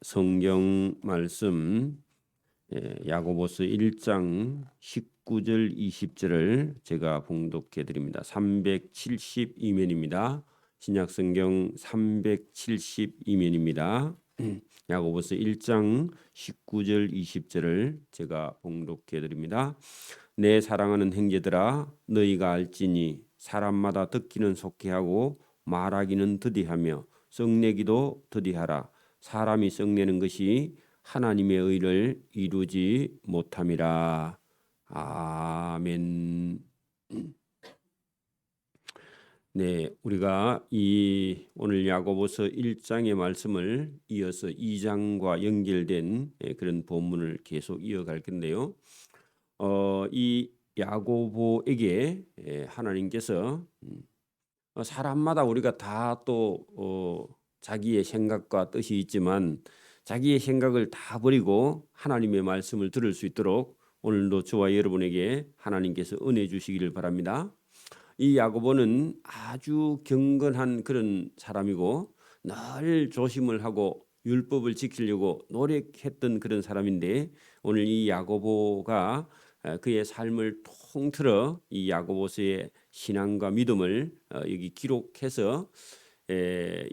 성경 말씀 야고보서 1장 19절 20절을 제가 봉독해 드립니다. 372면입니다. 신약 성경 372면입니다. 야고보서 1장 19절 20절을 제가 봉독해 드립니다. 내 사랑하는 형제들아 너희가 알지니 사람마다 듣기는 속히하고 말하기는 더디하며 썩내기도 더디하라. 사람이 썩내는 것이 하나님의 의를 이루지 못함이라. 아멘. 네, 우리가 이 오늘 야고보서 1장의 말씀을 이어서 2장과 연결된 그런 본문을 계속 이어갈 건데요. 이 야고보에게 하나님께서 사람마다 우리가 다 또 자기의 생각과 뜻이 있지만 자기의 생각을 다 버리고 하나님의 말씀을 들을 수 있도록 오늘도 저와 여러분에게 하나님께서 은혜 주시기를 바랍니다. 이 야고보는 아주 경건한 그런 사람이고 늘 조심을 하고 율법을 지키려고 노력했던 그런 사람인데 오늘 이 야고보가 그의 삶을 통틀어 이 야고보서의 신앙과 믿음을 여기 기록해서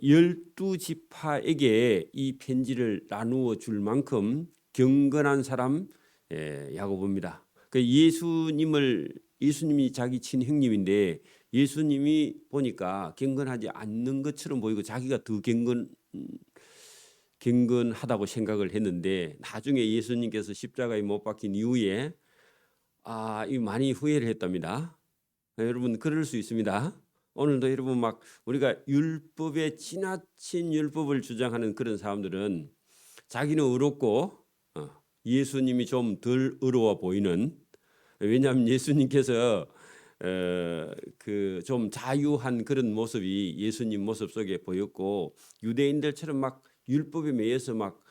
12지파에게 이 편지를 나누어 줄 만큼 경건한 사람 야고보입니다. 그 예수님이 자기 친형님인데 예수님이 보니까 경건하지 않는 것처럼 보이고 자기가 더 경건하다고 생각을 했는데 나중에 예수님께서 십자가에 못 박힌 이후에 이 많이 후회를 했답니다. 여러분 그럴 수 있습니다. 오늘도 여러분 막 우리가 율법에 지나친 율법을 주장하는 그런 사람들은 자기는 의롭고 예수님이 좀 덜 의로워 보이는, 왜냐하면 예수님께서 그 좀 자유한 그런 모습이 예수님 모습 속에 보였고 유대인들처럼 막 율법에 매여서 막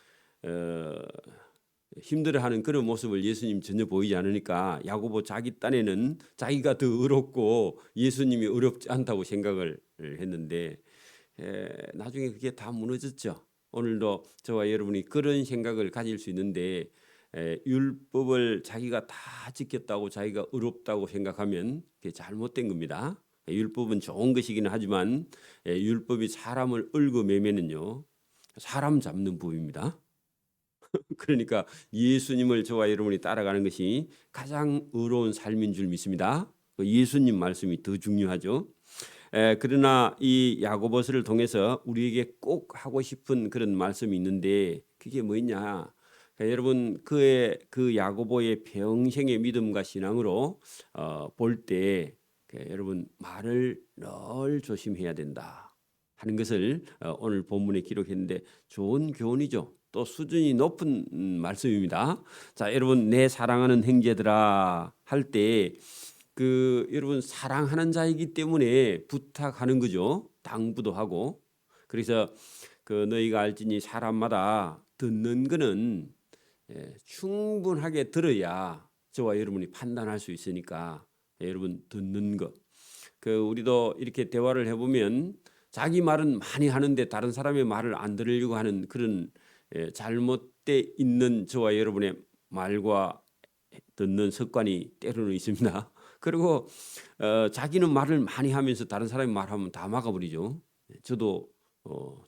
힘들어하는 그런 모습을 예수님 전혀 보이지 않으니까 야고보 자기 딴에는 자기가 더 의롭고 예수님이 의롭지 않다고 생각을 했는데 나중에 그게 다 무너졌죠. 오늘도 저와 여러분이 그런 생각을 가질 수 있는데 율법을 자기가 다 지켰다고 자기가 의롭다고 생각하면 그게 잘못된 겁니다. 율법은 좋은 것이긴 하지만 율법이 사람을 얽어매면은요 사람 잡는 법입니다. 그러니까 예수님을 저와 여러분이 따라가는 것이 가장 의로운 삶인 줄 믿습니다. 예수님 말씀이 더 중요하죠. 그러나 이 야고보서를 통해서 우리에게 꼭 하고 싶은 그런 말씀이 있는데 그게 뭐냐? 여러분 그 야고보의 평생의 믿음과 신앙으로 볼 때 여러분 말을 늘 조심해야 된다 하는 것을 오늘 본문에 기록했는데 좋은 교훈이죠. 또 수준이 높은 말씀입니다. 자, 여러분 내 사랑하는 형제들아 할 때 여러분 사랑하는 자이기 때문에 부탁하는 거죠. 당부도 하고. 그래서 너희가 알지니 사람마다 듣는 거는 충분하게 들어야 저와 여러분이 판단할 수 있으니까 여러분 듣는 거. 우리도 이렇게 대화를 해보면 자기 말은 많이 하는데 다른 사람의 말을 안 들으려고 하는 그런 잘못돼 있는 저와 여러분의 말과 듣는 습관이 때로는 있습니다. 그리고 자기는 말을 많이 하면서 다른 사람이 말하면 다 막아버리죠. 저도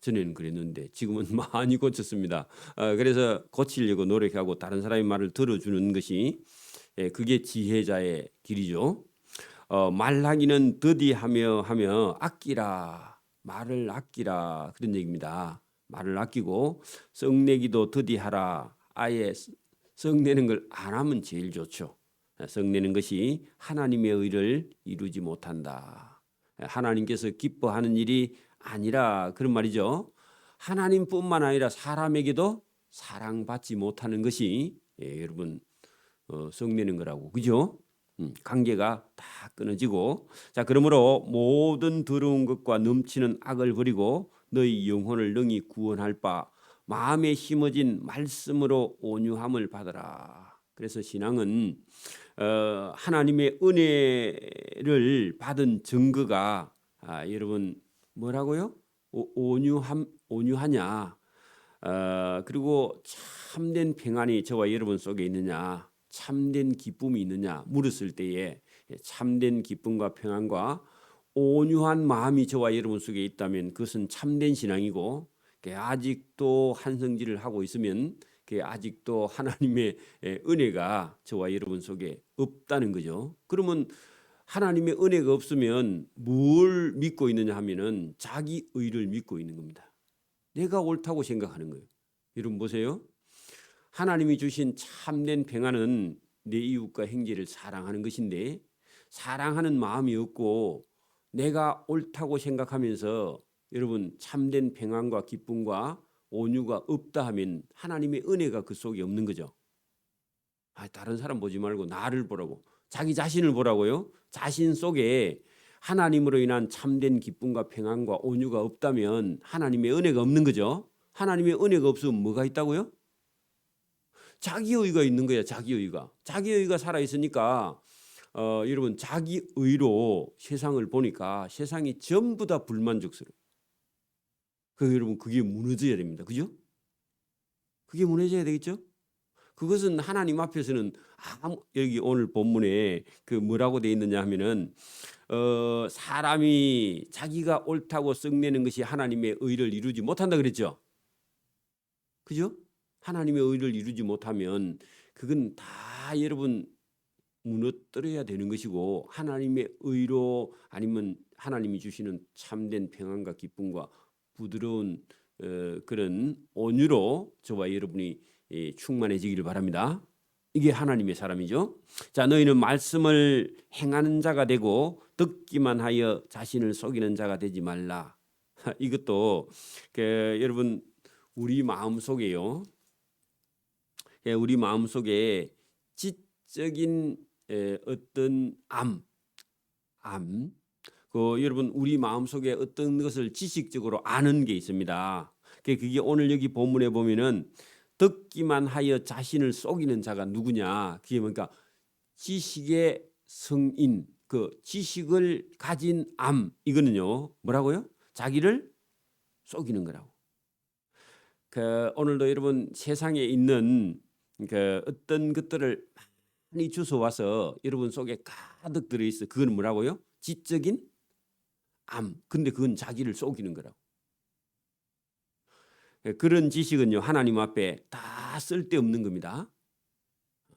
전에는 그랬는데 지금은 많이 고쳤습니다. 그래서 고치려고 노력하고 다른 사람의 말을 들어주는 것이 그게 지혜자의 길이죠. 말하기는 더디하며 아끼라, 말을 아끼라 그런 얘기입니다. 말을 아끼고 썩내기도 더디하라. 아예 썩내는 걸 안 하면 제일 좋죠. 썩내는 것이 하나님의 의를 이루지 못한다. 하나님께서 기뻐하는 일이 아니라 그런 말이죠. 하나님뿐만 아니라 사람에게도 사랑받지 못하는 것이 여러분 썩내는 거라고, 그죠? 관계가 다 끊어지고, 자 그러므로 모든 더러운 것과 넘치는 악을 버리고 너희 영혼을 능히 구원할 바 마음에 심어진 말씀으로 온유함을 받으라. 그래서 신앙은 하나님의 은혜를 받은 증거가 여러분 뭐라고요? 온유하냐? 그리고 참된 평안이 저와 여러분 속에 있느냐, 참된 기쁨이 있느냐 물었을 때에 참된 기쁨과 평안과 온유한 마음이 저와 여러분 속에 있다면 그것은 참된 신앙이고, 아직도 한성질을 하고 있으면 아직도 하나님의 은혜가 저와 여러분 속에 없다는 거죠. 그러면 하나님의 은혜가 없으면 뭘 믿고 있느냐 하면은 자기 의를 믿고 있는 겁니다. 내가 옳다고 생각하는 거예요. 여러분 보세요. 하나님이 주신 참된 평안은 내 이웃과 형제를 사랑하는 것인데, 사랑하는 마음이 없고 내가 옳다고 생각하면서 여러분 참된 평안과 기쁨과 온유가 없다 하면 하나님의 은혜가 그 속에 없는 거죠. 다른 사람 보지 말고 나를 보라고, 자기 자신을 보라고요. 자신 속에 하나님으로 인한 참된 기쁨과 평안과 온유가 없다면 하나님의 은혜가 없는 거죠. 하나님의 은혜가 없으면 뭐가 있다고요? 자기의가 있는 거야. 자기의가 살아있으니까 여러분 자기의로 세상을 보니까 세상이 전부 다 불만족스러워요. 여러분 그게 무너져야 됩니다. 그죠? 그게 무너져야 되겠죠? 그것은 하나님 앞에서는 여기 오늘 본문에 뭐라고 돼 있느냐 하면은 사람이 자기가 옳다고 썩내는 것이 하나님의 의를 이루지 못한다 그랬죠. 그죠? 하나님의 의를 이루지 못하면 그건 다 여러분 무너뜨려야 되는 것이고, 하나님의 의로 아니면 하나님이 주시는 참된 평안과 기쁨과 부드러운 그런 온유로 저와 여러분이 충만해지기를 바랍니다. 이게 하나님의 사람이죠. 자, 너희는 말씀을 행하는 자가 되고 듣기만 하여 자신을 속이는 자가 되지 말라. 이것도 여러분 우리 마음 속에요. 우리 마음 속에 지적인 어떤 여러분 우리 마음 속에 어떤 것을 지식적으로 아는 게 있습니다. 그게 오늘 여기 본문에 보면은 듣기만 하여 자신을 속이는 자가 누구냐? 그게 뭔가 지식의 성인, 지식을 가진 이거는요 뭐라고요? 자기를 속이는 거라고. 오늘도 여러분 세상에 있는 어떤 것들을 많이 주워 와서 여러분 속에 가득 들어 있어. 그건 뭐라고요? 지적인 근데 그건 자기를 속이는 거라고. 그런 지식은요 하나님 앞에 다 쓸데없는 겁니다.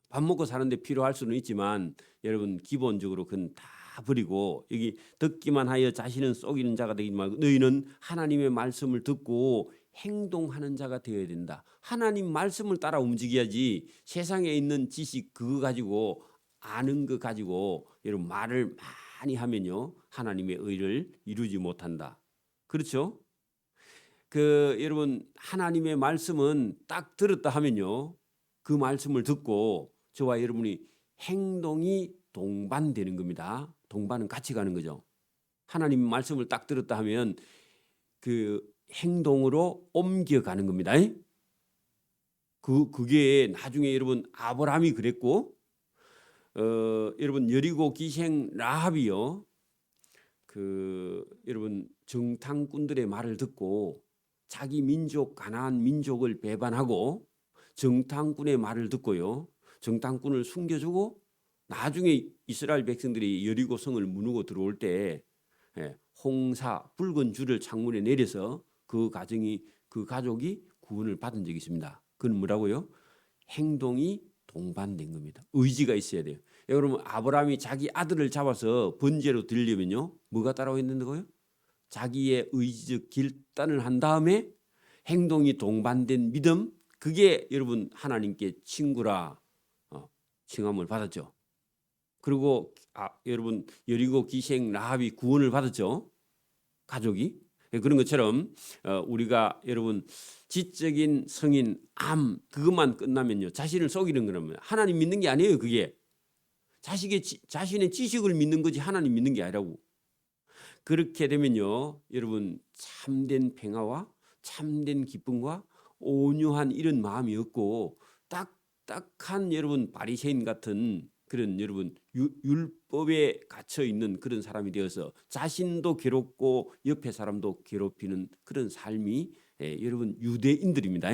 밥 먹고 사는데 필요할 수는 있지만 여러분 기본적으로 그건 다 버리고, 여기 듣기만 하여 자신은 속이는 자가 되지 말고 너희는 하나님의 말씀을 듣고 행동하는 자가 되어야 된다. 하나님 말씀을 따라 움직여야지 세상에 있는 지식 그거 가지고 아는 거 가지고 여러분 말을 많이 하면요 하나님의 의를 이루지 못한다. 그렇죠? 여러분 하나님의 말씀은 딱 들었다 하면요 그 말씀을 듣고 저와 여러분이 행동이 동반되는 겁니다. 동반은 같이 가는 거죠. 하나님 말씀을 딱 들었다 하면 그 행동으로 옮겨가는 겁니다. 그게 나중에 여러분 아브라함이 그랬고, 여러분 여리고 기생 라합이요 여러분 정탐꾼들의 말을 듣고 자기 민족 가나안 민족을 배반하고 정탐꾼의 말을 듣고요 정탐꾼을 숨겨주고 나중에 이스라엘 백성들이 여리고 성을 무너고 들어올 때 홍사 붉은 줄을 창문에 내려서 그 가족이 구원을 받은 적이 있습니다. 그건 뭐라고요? 행동이 동반된 겁니다. 의지가 있어야 돼요. 여러분 아브라함이 자기 아들을 잡아서 번제로 드리려면요 뭐가 따라와 있는 거예요? 자기의 의지적 결단을 한 다음에 행동이 동반된 믿음, 그게 여러분 하나님께 친구라 칭함을 받았죠. 그리고 여러분 여리고 기생 라합이 구원을 받았죠. 가족이. 그런 것처럼 우리가 여러분 지적인 성인 그것만 끝나면요 자신을 속이는 거라면 하나님 믿는 게 아니에요. 그게 자신의 지식을 믿는 거지 하나님 믿는 게 아니라고. 그렇게 되면요 여러분 참된 평화와 참된 기쁨과 온유한 이런 마음이 없고 딱딱한 여러분 바리새인 같은 그런 여러분 율법에 갇혀 있는 그런 사람이 되어서 자신도 괴롭고 옆에 사람도 괴롭히는 그런 삶이 여러분 유대인들입니다.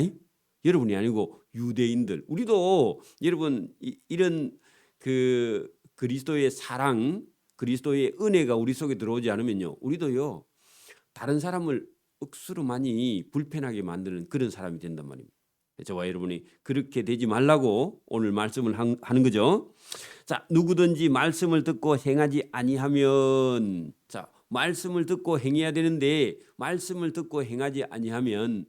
여러분이 아니고 유대인들. 우리도 여러분 이런 그 그리스도의 사랑, 그리스도의 은혜가 우리 속에 들어오지 않으면요, 우리도요 다른 사람을 억수로 많이 불편하게 만드는 그런 사람이 된단 말입니다. 저와 여러분이 그렇게 되지 말라고 오늘 말씀을 하는 거죠. 자, 누구든지 말씀을 듣고 행하지 아니하면, 자, 말씀을 듣고 행해야 되는데 말씀을 듣고 행하지 아니하면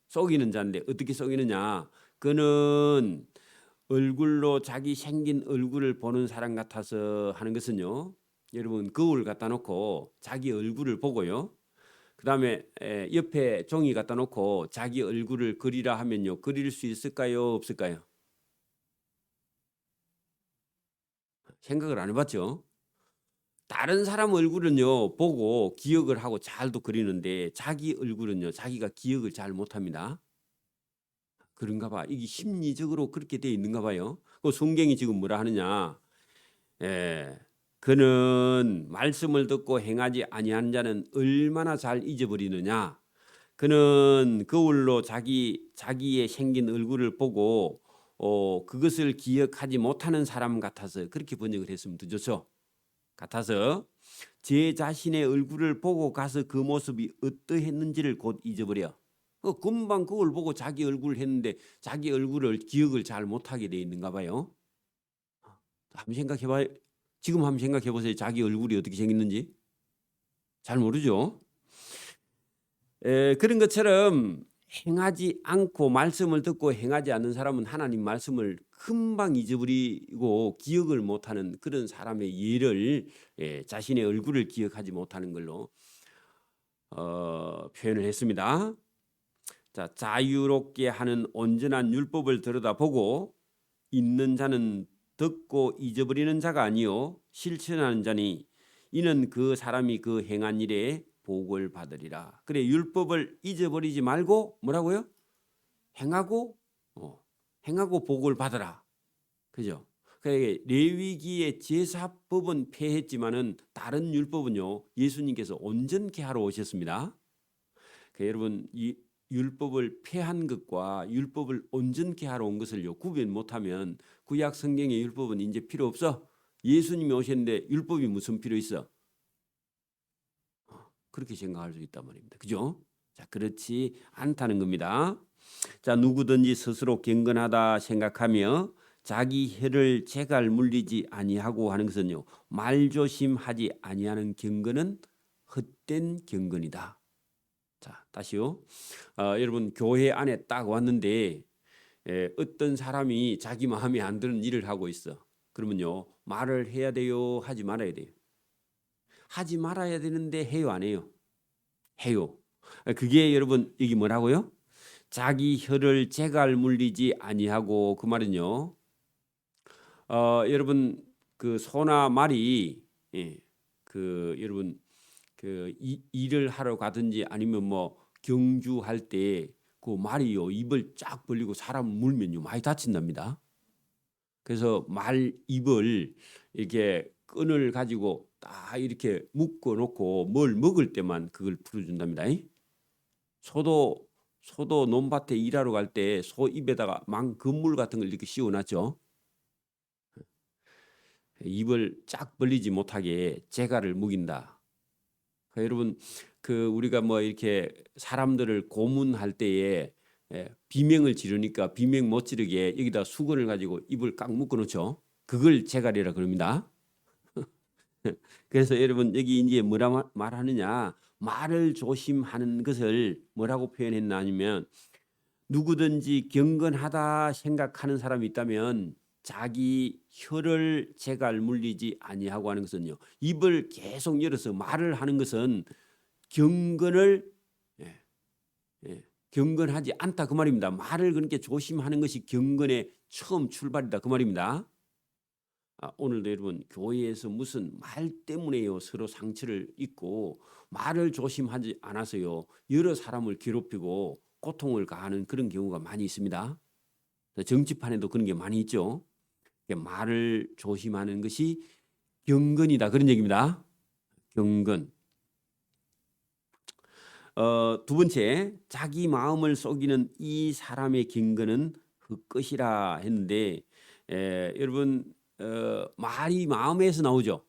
속이는 자인데 어떻게 속이느냐? 그는 얼굴로 자기 생긴 얼굴을 보는 사람 같아서 하는 것은요, 여러분 거울 갖다 놓고 자기 얼굴을 보고요, 그 다음에 옆에 종이 갖다 놓고 자기 얼굴을 그리라 하면요, 그릴 수 있을까요? 없을까요? 생각을 안 해봤죠. 다른 사람 얼굴은요 보고 기억을 하고 잘도 그리는데 자기 얼굴은요 자기가 기억을 잘 못합니다. 그런가 봐. 이게 심리적으로 그렇게 돼 있는가 봐요. 그 성경이 지금 뭐라 하느냐? 예, 그는 말씀을 듣고 행하지 아니하는 자는 얼마나 잘 잊어버리느냐? 그는 거울로 자기의 생긴 얼굴을 보고 그것을 기억하지 못하는 사람 같아서, 그렇게 번역을 했으면 더 좋죠. 같아서 제 자신의 얼굴을 보고 가서 그 모습이 어떠했는지를 곧 잊어버려. 금방 그걸 보고 자기 얼굴을 했는데 자기 얼굴을 기억을 잘 못하게 돼 있는가 봐요. 한번 생각해봐요. 지금 한번 생각해보세요. 자기 얼굴이 어떻게 생겼는지 잘 모르죠. 그런 것처럼 행하지 않고 말씀을 듣고 행하지 않는 사람은 하나님 말씀을 금방 잊어버리고 기억을 못하는 그런 사람의 예를, 자신의 얼굴을 기억하지 못하는 걸로 표현을 했습니다. 자, 자유롭게 하는 온전한 율법을 들여다보고 있는 자는 듣고 잊어버리는 자가 아니요 실천하는 자니 이는 그 사람이 그 행한 일에 복을 받으리라. 그래, 율법을 잊어버리지 말고 뭐라고요? 행하고 복을 받으라. 그죠? 그래, 레위기의 제사법은 폐했지만은 다른 율법은요 예수님께서 온전케 하러 오셨습니다. 여러분 이 율법을 폐한 것과 율법을 온전케 하러 온 것을요 구분 못하면 구약 성경의 율법은 이제 필요 없어. 예수님이 오셨는데 율법이 무슨 필요 있어? 그렇게 생각할 수 있단 말입니다. 그죠? 자, 그렇지 않다는 겁니다. 자, 누구든지 스스로 경건하다 생각하며 자기 혀를 재갈 물리지 아니하고 하는 것은요 말조심하지 아니하는 경건은 헛된 경건이다. 자, 다시요. 여러분 교회 안에 딱 왔는데 어떤 사람이 자기 마음에 안 드는 일을 하고 있어. 그러면요 말을 해야 돼요? 하지 말아야 돼요? 하지 말아야 되는데 해요, 안 해요? 해요. 그게 여러분 이게 뭐라고요? 자기 혀를 재갈 물리지 아니하고, 그 말은요. 여러분 그 소나 말이, 그 여러분 그 일을 하러 가든지 아니면 뭐 경주할 때 그 말이요 입을 쫙 벌리고 사람 물면요 많이 다친답니다. 그래서 말 입을 이렇게 끈을 가지고 딱 이렇게 묶어 놓고 뭘 먹을 때만 그걸 풀어준답니다. 소도 논밭에 일하러 갈 때 소 입에다가 망 그물 같은 걸 이렇게 씌워놨죠. 입을 쫙 벌리지 못하게 재갈을 묵인다. 여러분 그 우리가 뭐 이렇게 사람들을 고문할 때에 비명을 지르니까 비명 못 지르게 여기다 수건을 가지고 입을 꽉 묶어 놓죠. 그걸 재갈이라 그럽니다. 그래서 여러분 여기 이제 뭐라 말하느냐, 말을 조심하는 것을 뭐라고 표현했나 하면, 누구든지 경건하다 생각하는 사람이 있다면 자기 혀를 재갈 물리지 아니하고 하는 것은요 입을 계속 열어서 말을 하는 것은 경건을 예, 경건하지 않다 그 말입니다. 말을 그렇게 조심하는 것이 경건의 처음 출발이다 그 말입니다. 오늘도 여러분 교회에서 무슨 말 때문에요 서로 상처를 입고 말을 조심하지 않아서요 여러 사람을 괴롭히고 고통을 가하는 그런 경우가 많이 있습니다. 정치판에도 그런 게 많이 있죠. 말을 조심하는 것이 경건이다 그런 얘기입니다. 경건. 두 번째, 자기 마음을 속이는 이 사람의 경건은 헛것이라 했는데, 여러분, 말이 마음에서 나오죠.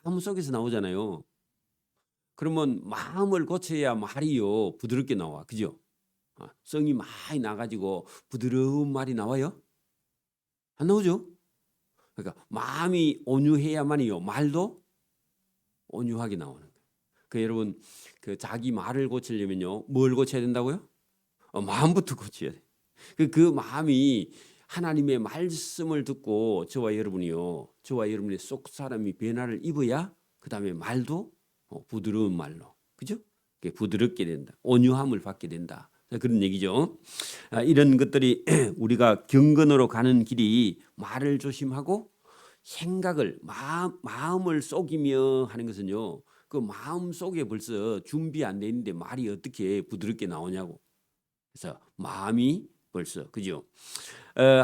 마음 속에서 나오잖아요. 그러면 마음을 고쳐야 말이요 부드럽게 나와, 그죠? 성이 많이 나가지고 부드러운 말이 나와요? 안 나오죠? 그러니까 마음이 온유해야만이요 말도 온유하게 나오는 거예요. 그 여러분, 그 자기 말을 고치려면요 뭘 고쳐야 된다고요? 마음부터 고쳐야 돼. 그 마음이 하나님의 말씀을 듣고 저와 여러분의 속 사람이 변화를 입어야 그 다음에 말도 부드러운 말로, 그죠? 부드럽게 된다. 온유함을 받게 된다. 그런 얘기죠. 이런 것들이 우리가 경건으로 가는 길이 말을 조심하고 생각을 마음을 속이며 하는 것은요. 그 마음 속에 벌써 준비 안 돼 있는데 말이 어떻게 부드럽게 나오냐고. 그래서 마음이 벌써 그죠.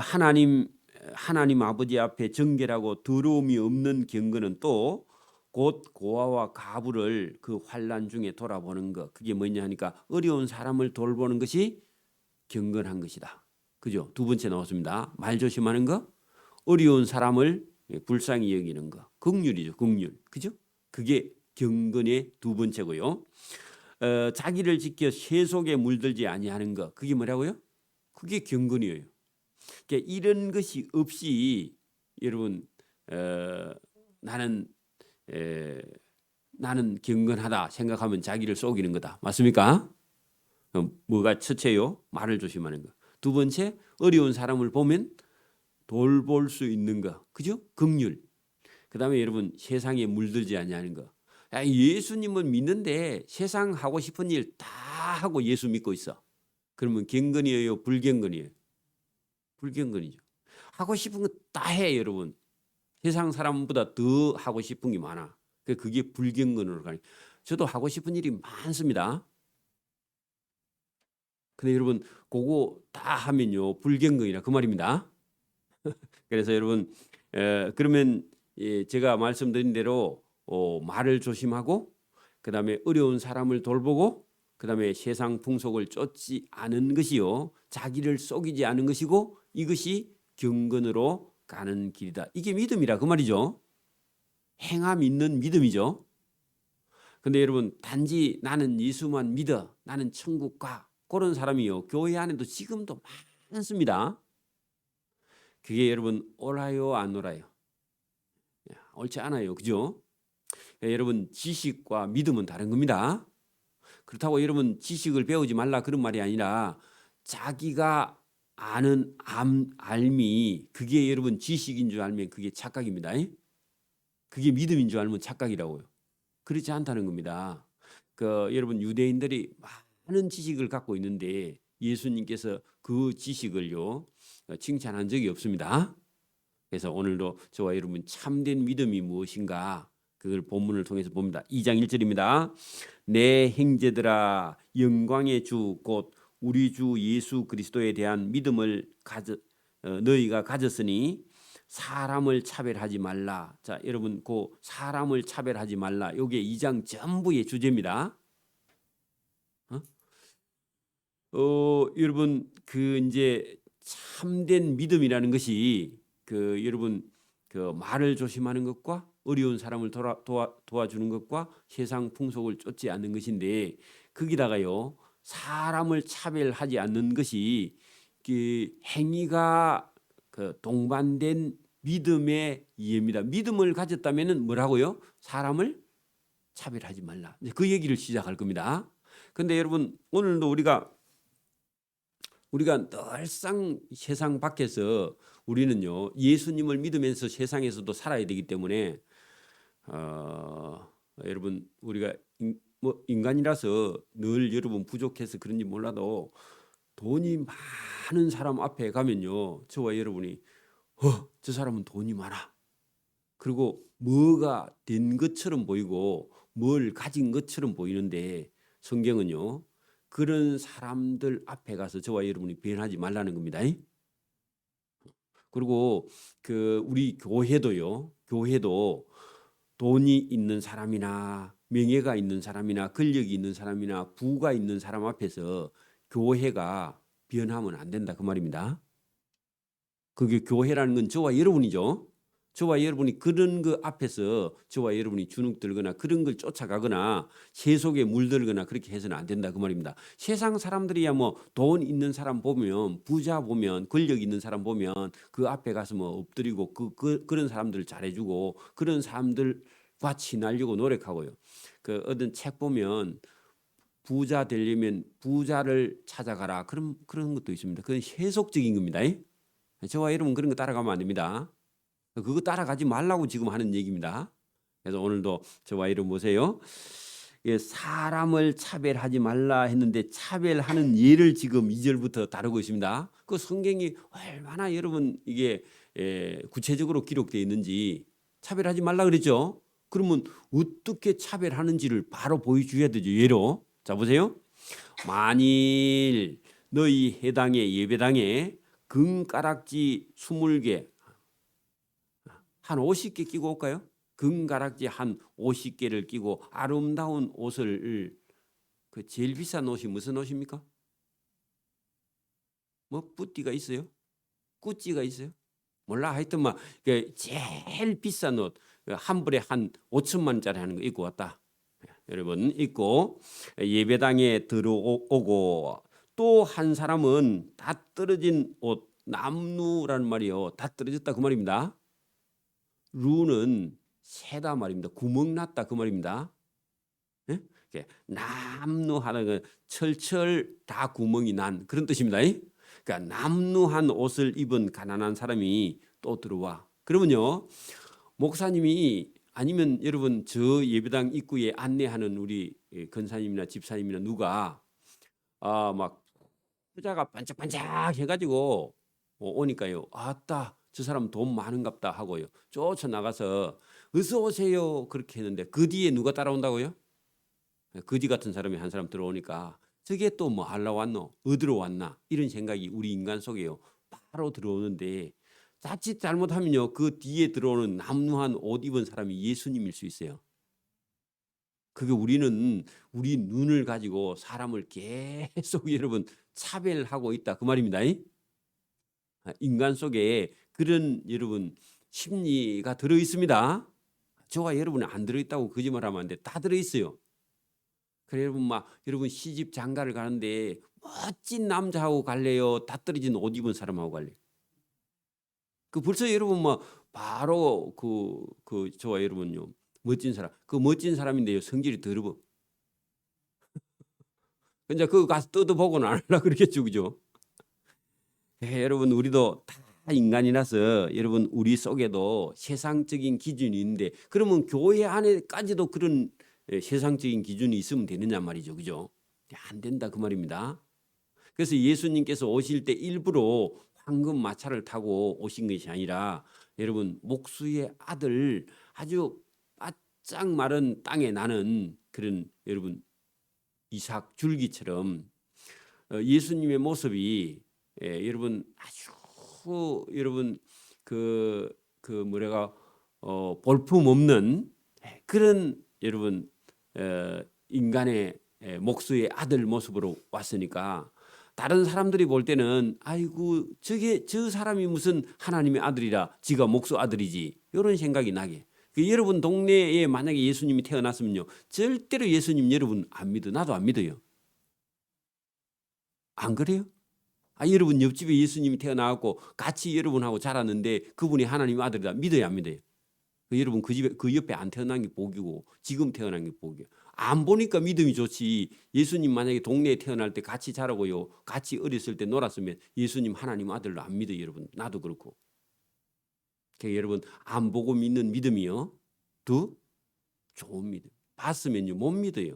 하나님 아버지 앞에 정결하고 더러움이 없는 경건은 또 곧 고아와 가부를 그 환난 중에 돌아보는 것. 그게 뭐냐 하니까 어려운 사람을 돌보는 것이 경건한 것이다. 그죠? 두 번째 나왔습니다. 말 조심하는 거, 어려운 사람을 불쌍히 여기는 거. 긍휼이죠, 긍휼. 그죠? 그게 경건의 두 번째고요. 자기를 지켜 세속에 물들지 아니하는 거. 그게 뭐라고요? 그게 경건이에요. 그러니까 이런 것이 없이 여러분 나는 나는 경건하다 생각하면 자기를 속이는 거다. 맞습니까? 뭐가 첫째요? 말을 조심하는 거. 두 번째, 어려운 사람을 보면 돌볼 수 있는 거. 그죠? 긍휼. 그다음에 여러분 세상에 물들지 아니하는 거. 예수님은 믿는데 세상 하고 싶은 일 다 하고 예수 믿고 있어. 그러면 경건이에요, 불경건이에요? 불경건이죠. 하고 싶은 거 다 해, 여러분. 세상 사람보다 더 하고 싶은 게 많아. 그게 불경건으로 가는. 저도 하고 싶은 일이 많습니다. 근데 여러분 그거 다 하면요 불경건이라 그 말입니다. 그래서 여러분 그러면 제가 말씀드린 대로 말을 조심하고 그다음에 어려운 사람을 돌보고 그다음에 세상 풍속을 쫓지 않은 것이요 자기를 속이지 않은 것이고 이것이 경건으로 가는 길이다. 이게 믿음이라 그 말이죠. 행함 있는 믿음이죠. 근데 여러분 단지 나는 예수만 믿어 나는 천국 가 그런 사람이요 교회 안에도 지금도 많습니다. 그게 여러분 옳아요 안 옳아요? 옳지 않아요, 그죠? 여러분 지식과 믿음은 다른 겁니다. 그렇다고 여러분 지식을 배우지 말라 그런 말이 아니라 자기가 아는 알미 그게 여러분 지식인 줄 알면 그게 착각입니다. 그게 믿음인 줄 알면 착각이라고요. 그렇지 않다는 겁니다. 여러분 유대인들이 많은 지식을 갖고 있는데 예수님께서 그 지식을요 칭찬한 적이 없습니다. 그래서 오늘도 저와 여러분 참된 믿음이 무엇인가 그걸 본문을 통해서 봅니다. 2장 1절입니다. 내 형제들아 영광의 주 곧 우리 주 예수 그리스도에 대한 믿음을 너희가 가졌으니 사람을 차별하지 말라. 자, 여러분 그 사람을 차별하지 말라. 이게 2장 전부의 주제입니다. 여러분 이제 참된 믿음이라는 것이 여러분 말을 조심하는 것과 어려운 사람을 도와주는 것과 세상 풍속을 쫓지 않는 것인데 거기다가요 사람을 차별하지 않는 것이 행위가 동반된 믿음의 이해입니다. 믿음을 가졌다면은 뭐라고요? 사람을 차별하지 말라. 그 얘기를 시작할 겁니다. 근데 여러분 오늘도 우리가 늘상 세상 밖에서 우리는요 예수님을 믿으면서 세상에서도 살아야 되기 때문에 여러분 우리가 인간이라서 늘 여러분 부족해서 그런지 몰라도 돈이 많은 사람 앞에 가면요 저와 여러분이 저 사람은 돈이 많아 그리고 뭐가 된 것처럼 보이고 뭘 가진 것처럼 보이는데 성경은요 그런 사람들 앞에 가서 저와 여러분이 변하지 말라는 겁니다. 그리고 우리 교회도 돈이 있는 사람이나 명예가 있는 사람이나 권력이 있는 사람이나 부가 있는 사람 앞에서 교회가 변하면 안 된다 그 말입니다. 그게 교회라는 건 저와 여러분이죠. 저와 여러분이 그런 그 앞에서 저와 여러분이 주눅 들거나 그런 걸 쫓아가거나 세속에 물들거나 그렇게 해서는 안 된다 그 말입니다. 세상 사람들이야 뭐 돈 있는 사람 보면 부자 보면 권력 있는 사람 보면 그 앞에 가서 뭐 엎드리고 그런 사람들 잘해주고 그런 사람들과 친하려고 노력하고요. 그 어떤 책 보면 부자 되려면 부자를 찾아가라 그런 것도 있습니다. 그건 세속적인 겁니다. 저와 여러분 그런 거 따라가면 안 됩니다. 그거 따라가지 말라고 지금 하는 얘기입니다. 그래서 오늘도 저와 여러분 보세요. 사람을 차별하지 말라 했는데 차별하는 예를 지금 2절부터 다루고 있습니다. 그 성경이 얼마나 여러분 이게 구체적으로 기록되어 있는지 차별하지 말라 그랬죠. 그러면 어떻게 차별하는지를 바로 보여줘야 되죠. 예로 자 보세요. 만일 너희 해당의 예배당에 금가락지 20개 한 50개 끼고 올까요? 금가락지 한 50개를 끼고 아름다운 옷을 그 제일 비싼 옷이 무슨 옷입니까? 뭐 뿌띠가 있어요? 꾸찌가 있어요? 몰라 하여튼 막 제일 비싼 옷 한 벌에 한 5천만 원짜리 하는 거 입고 왔다. 여러분 입고 예배당에 들어오고 또 한 사람은 다 떨어진 옷 남루라는 말이요. 다 떨어졌다 그 말입니다. 루는 새다 말입니다. 구멍 났다 그 말입니다. 예? 남루하는 거 철철 다 구멍이 난 그런 뜻입니다. 그러니까 남루한 옷을 입은 가난한 사람이 또 들어와. 그러면요 목사님이 아니면 여러분 저 예배당 입구에 안내하는 우리 권사님이나 집사님이나 누가 막 부자가 반짝반짝 해가지고 오니까요. 아따 저 사람 돈 많은갑다 하고요. 쫓아나가서 어서 오세요 그렇게 했는데 그 뒤에 누가 따라온다고요? 거지 같은 사람이 한 사람 들어오니까 저게 또 뭐 하러 왔노? 어디로 왔나? 이런 생각이 우리 인간 속에요. 바로 들어오는데 자칫 잘못하면요. 그 뒤에 들어오는 남루한 옷 입은 사람이 예수님일 수 있어요. 그게 우리는 우리 눈을 가지고 사람을 계속 여러분 차별하고 있다 그 말입니다. 인간 속에 그런 여러분 심리가 들어 있습니다. 저와 여러분이 안 들어 있다고 거짓말하면 안 돼. 다 들어 있어요. 그래 여러분 막 여러분 시집 장가를 가는데 멋진 남자하고 갈래요? 다 떨어진 옷 입은 사람하고 갈래요? 그 벌써 여러분 뭐 바로 그 저와 여러분요 멋진 사람 그 멋진 사람인데요 성질이 더러워. 이제 그거 가서 뜯어보고는 안 하려 그러겠죠, 그죠? 여러분 우리도 다 인간이라서 여러분 우리 속에도 세상적인 기준이 있는데 그러면 교회 안에까지도 그런 세상적인 기준이 있으면 되느냐 말이죠, 그죠? 안 된다 그 말입니다. 그래서 예수님께서 오실 때 일부러 황금 마차를 타고 오신 것이 아니라 여러분 목수의 아들 아주 바짝 마른 땅에 나는 그런 여러분 이삭 줄기처럼 예수님의 모습이 여러분 아주 여러분 그 뭐래가 볼품 없는 그런 여러분 인간의 목수의 아들 모습으로 왔으니까 다른 사람들이 볼 때는 아이고 저 사람이 무슨 하나님의 아들이라 지가 목수 아들이지 이런 생각이 나게. 여러분 동네에 만약에 예수님이 태어났으면요 절대로 예수님 여러분 안 믿어. 나도 안 믿어요. 안 그래요? 여러분 옆집에 예수님이 태어나고 같이 여러분하고 자랐는데 그분이 하나님 아들이다 믿어요 안 믿어요? 여러분 그 집에 그 옆에 안 태어난 게 복이고 지금 태어난 게 복이에요. 안 보니까 믿음이 좋지. 예수님 만약에 동네에 태어날 때 같이 자라고요. 같이 어렸을 때 놀았으면 예수님 하나님 아들로 안 믿어요 여러분. 나도 그렇고. 그러니까 여러분 안 보고 믿는 믿음이요. 더 좋은 믿음. 봤으면요 못 믿어요.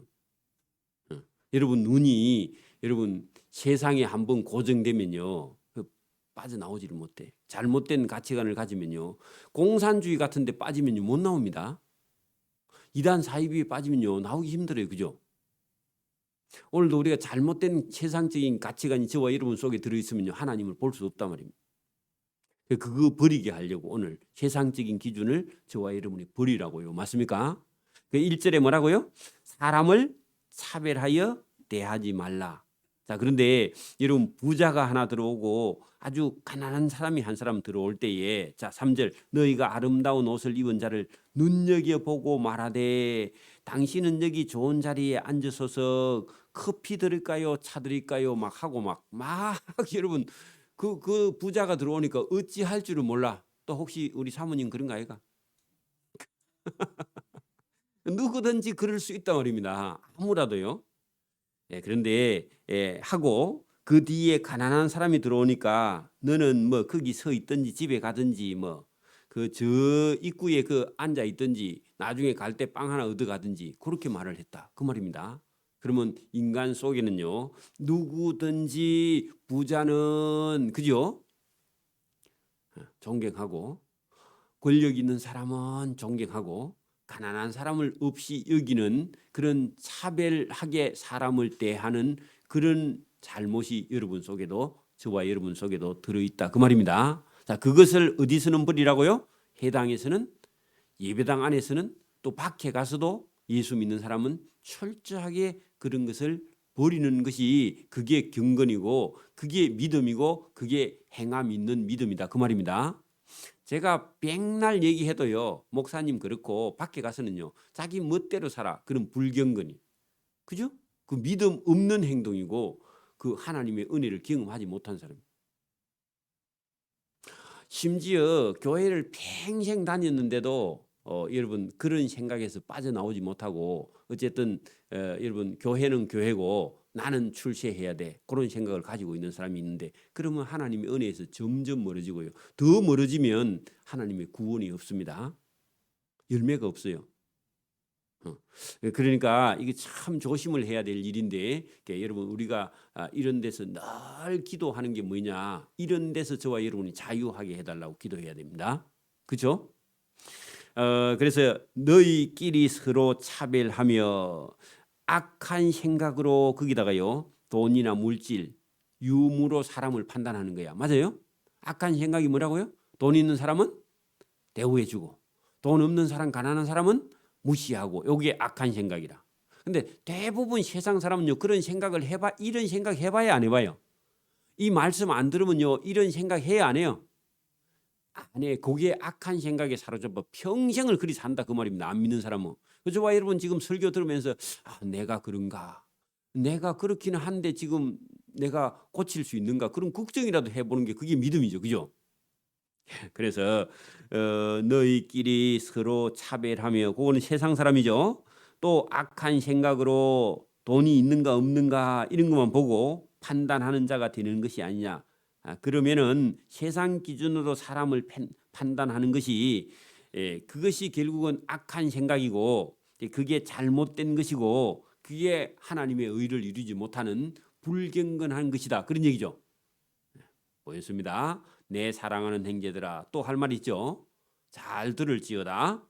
여러분 눈이 여러분 세상에 한번 고정되면요 빠져나오지를 못해. 잘못된 가치관을 가지면요 공산주의 같은 데 빠지면요 못 나옵니다. 이단 사이비에 빠지면요 나오기 힘들어요. 그죠? 오늘도 우리가 잘못된 세상적인 가치관이 저와 여러분 속에 들어있으면요 하나님을 볼 수 없단 말입니다. 그거 버리게 하려고 오늘 세상적인 기준을 저와 여러분이 버리라고요. 맞습니까? 그 1절에 뭐라고요? 사람을 차별하여 대하지 말라. 자, 그런데 여러분 부자가 하나 들어오고 아주 가난한 사람이 한 사람 들어올 때에 자, 3절 너희가 아름다운 옷을 입은 자를 눈여겨보고 말하되 당신은 여기 좋은 자리에 앉으소서 커피 드릴까요? 차 드릴까요? 막 하고 막 여러분 그 부자가 들어오니까 어찌할 줄을 몰라. 또 혹시 우리 사모님 그런가 아이가? 누구든지 그럴 수 있단 말입니다. 아무라도요. 예, 그런데 하고 그 뒤에 가난한 사람이 들어오니까 너는 뭐 거기 서 있든지 집에 가든지 뭐 그 저 입구에 그 앉아 있든지 나중에 갈 때 빵 하나 얻어 가든지 그렇게 말을 했다. 그 말입니다. 그러면 인간 속에는요. 누구든지 부자는 그죠? 존경하고 권력 있는 사람은 존경하고 가난한 사람을 없이 여기는 그런 차별하게 사람을 대하는 그런 잘못이 여러분 속에도 저와 여러분 속에도 들어있다 그 말입니다. 자, 그것을 어디서는 버리라고요? 회당에서는 예배당 안에서는 또 밖에 가서도 예수 믿는 사람은 철저하게 그런 것을 버리는 것이 그게 경건이고 그게 믿음이고 그게 행함 있는 믿음이다 그 말입니다. 제가 백날 얘기해도요. 목사님 그렇고 밖에 가서는요. 자기 멋대로 살아. 그런 불경건이. 그죠? 그 믿음 없는 행동이고 그 하나님의 은혜를 경험하지 못한 사람. 심지어 교회를 평생 다녔는데도 여러분 그런 생각에서 빠져나오지 못하고 어쨌든 여러분 교회는 교회고 나는 출세해야 돼 그런 생각을 가지고 있는 사람이 있는데 그러면 하나님의 은혜에서 점점 멀어지고요. 더 멀어지면 하나님의 구원이 없습니다. 열매가 없어요. 그러니까 이게 참 조심을 해야 될 일인데 여러분 우리가 이런 데서 늘 기도하는 게 뭐냐 이런 데서 저와 여러분이 자유하게 해달라고 기도해야 됩니다. 그렇죠? 그래서 너희끼리 서로 차별하며 악한 생각으로 거기다가요 돈이나 물질 유무로 사람을 판단하는 거야. 맞아요? 악한 생각이 뭐라고요? 돈 있는 사람은 대우해주고 돈 없는 사람 가난한 사람은 무시하고 요게 악한 생각이라. 근데 대부분 세상 사람은요 그런 생각을 해봐 이런 생각 해봐야 안 해봐요. 이 말씀 안 들으면요 이런 생각 해야 안 해요. 안 해. 거기에 악한 생각에 사로잡아 평생을 그리 산다 그 말입니다. 안 믿는 사람은. 저와 여러분 지금 설교 들으면서 내가 그런가? 내가 그렇기는 한데 지금 내가 고칠 수 있는가? 그런 걱정이라도 해보는 게 그게 믿음이죠. 그죠? 그래서 너희끼리 서로 차별하며 그거는 세상 사람이죠. 또 악한 생각으로 돈이 있는가 없는가 이런 것만 보고 판단하는 자가 되는 것이 아니냐. 그러면은 세상 기준으로 사람을 판단하는 것이 그것이 결국은 악한 생각이고 그게 잘못된 것이고 그게 하나님의 의를 이루지 못하는 불경건한 것이다. 그런 얘기죠. 보였습니다. 내 사랑하는 형제들아 또 할 말 있죠. 잘 들을지어다.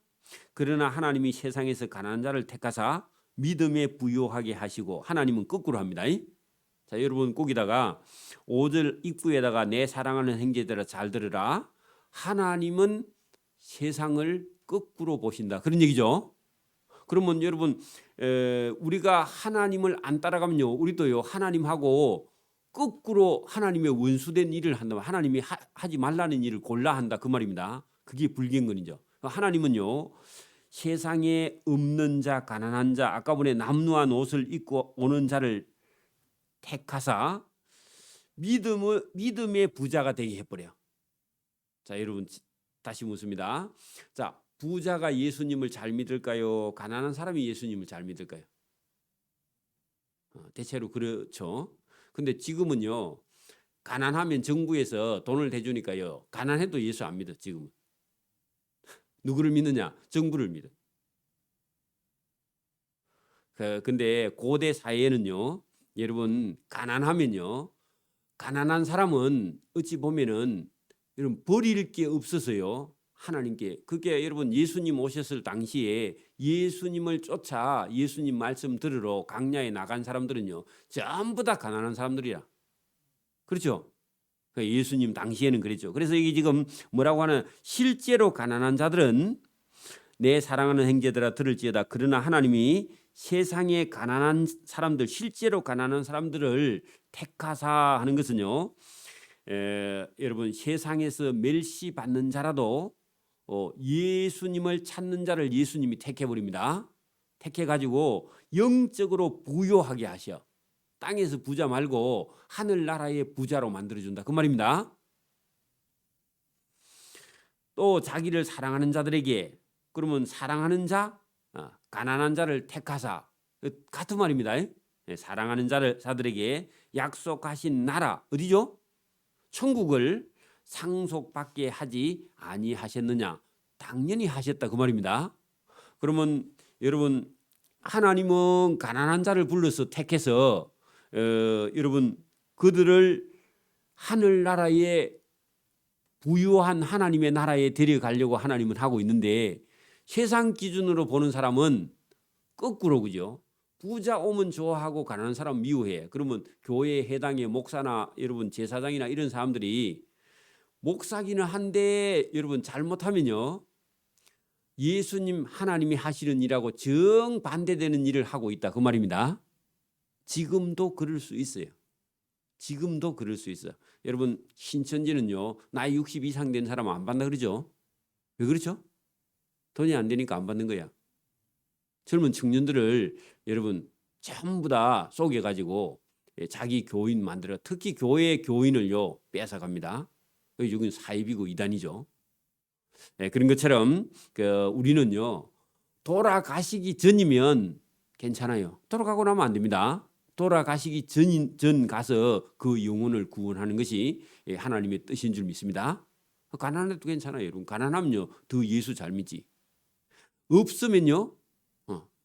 그러나 하나님이 세상에서 가난한 자를 택하사 믿음에 부요하게 하시고 하나님은 거꾸로 합니다. 자, 여러분 거기다가 5절 입구에다가 내 사랑하는 형제들아 잘 들으라. 하나님은 세상을 거꾸로 보신다. 그런 얘기죠. 그러면 여러분 우리가 하나님을 안 따라가면요. 우리도요. 하나님하고 거꾸로 하나님의 원수된 일을 한다면 하나님이 하지 말라는 일을 골라 한다 그 말입니다. 그게 불경건이죠. 하나님은요. 세상에 없는 자 가난한 자 아까 전에 남루한 옷을 입고 오는 자를 택하사 믿음의 부자가 되게 해버려. 자 여러분 다시 묻습니다. 자 부자가 예수님을 잘 믿을까요? 가난한 사람이 예수님을 잘 믿을까요? 대체로 그렇죠. 근데 지금은요. 가난하면 정부에서 돈을 대주니까요. 가난해도 예수 안 믿어 지금은. 누구를 믿느냐? 정부를 믿어. 근데 고대 사회에는요. 여러분 가난하면요. 가난한 사람은 어찌 보면은 여러분 버릴 게 없어서요. 하나님께 그게 여러분 예수님 오셨을 당시에 예수님을 쫓아 예수님 말씀 들으러 강야에 나간 사람들은요. 전부 다 가난한 사람들이야. 그렇죠? 예수님 당시에는 그랬죠. 그래서 이게 지금 뭐라고 하는, 실제로 가난한 자들은 내 사랑하는 형제들아 들을지어다. 그러나 하나님이 세상의 가난한 사람들, 실제로 가난한 사람들을 택하사 하는 것은요, 여러분 세상에서 멸시받는 자라도 예수님을 찾는 자를 예수님이 택해 버립니다. 택해 가지고 영적으로 부유하게 하셔. 땅에서 부자 말고 하늘나라의 부자로 만들어준다, 그 말입니다. 또 자기를 사랑하는 자들에게, 그러면 사랑하는 자, 가난한 자를 택하사, 같은 말입니다. 사랑하는 자들에게 약속하신 나라, 어디죠? 천국을 상속받게 하지 아니하셨느냐? 당연히 하셨다, 그 말입니다. 그러면 여러분, 하나님은 가난한 자를 불러서 택해서 여러분 그들을 하늘나라에, 부유한 하나님의 나라에 데려가려고 하나님은 하고 있는데, 세상 기준으로 보는 사람은 거꾸로, 그죠? 부자 오면 좋아하고 가난한 사람 미워해. 그러면 교회 해당의 목사나 여러분 제사장이나 이런 사람들이, 목사기는 한데 여러분 잘못하면요, 예수님 하나님이 하시는 일하고 정반대되는 일을 하고 있다, 그 말입니다. 지금도 그럴 수 있어요. 지금도 그럴 수 있어. 여러분 신천지는요, 나이 60 이상 된 사람 안 받나 그러죠? 왜 그렇죠? 돈이 안 되니까 안 받는 거야. 젊은 청년들을 여러분 전부 다 속여가지고 자기 교인 만들어, 특히 교회 교인을요 뺏어갑니다. 여기는 사입이고 이단이죠. 그런 것처럼 우리는요, 돌아가시기 전이면 괜찮아요. 돌아가고 나면 안 됩니다. 돌아가시기 전 가서 그 영혼을 구원하는 것이 하나님의 뜻인 줄 믿습니다. 가난해도 괜찮아요. 여러분 가난하면요 더 예수 잘 믿지. 없으면요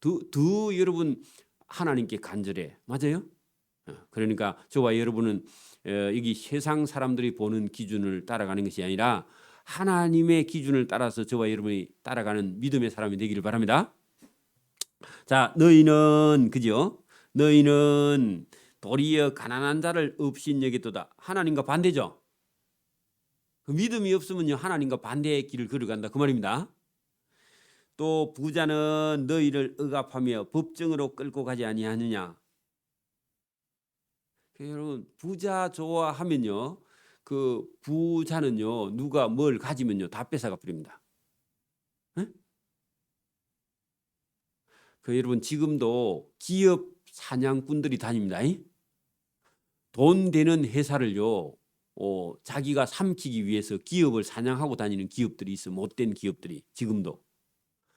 더 여러분 하나님께 간절해. 맞아요? 그러니까 저와 여러분은 여기 세상 사람들이 보는 기준을 따라가는 것이 아니라 하나님의 기준을 따라서 저와 여러분이 따라가는 믿음의 사람이 되기를 바랍니다. 자, 너희는, 그죠? 너희는 도리어 가난한 자를 업신여기도다. 하나님과 반대죠. 그 믿음이 없으면요 하나님과 반대의 길을 걸어간다, 그 말입니다. 또 부자는 너희를 억압하며 법정으로 끌고 가지 아니하느냐. 여러분 부자 좋아하면요, 그 부자는요 누가 뭘 가지면요 다 뺏어가 버립니다. 여러분 지금도 기업 사냥꾼들이 다닙니다. 돈 되는 회사를요 자기가 삼키기 위해서 기업을 사냥하고 다니는 기업들이 있어. 못된 기업들이 지금도.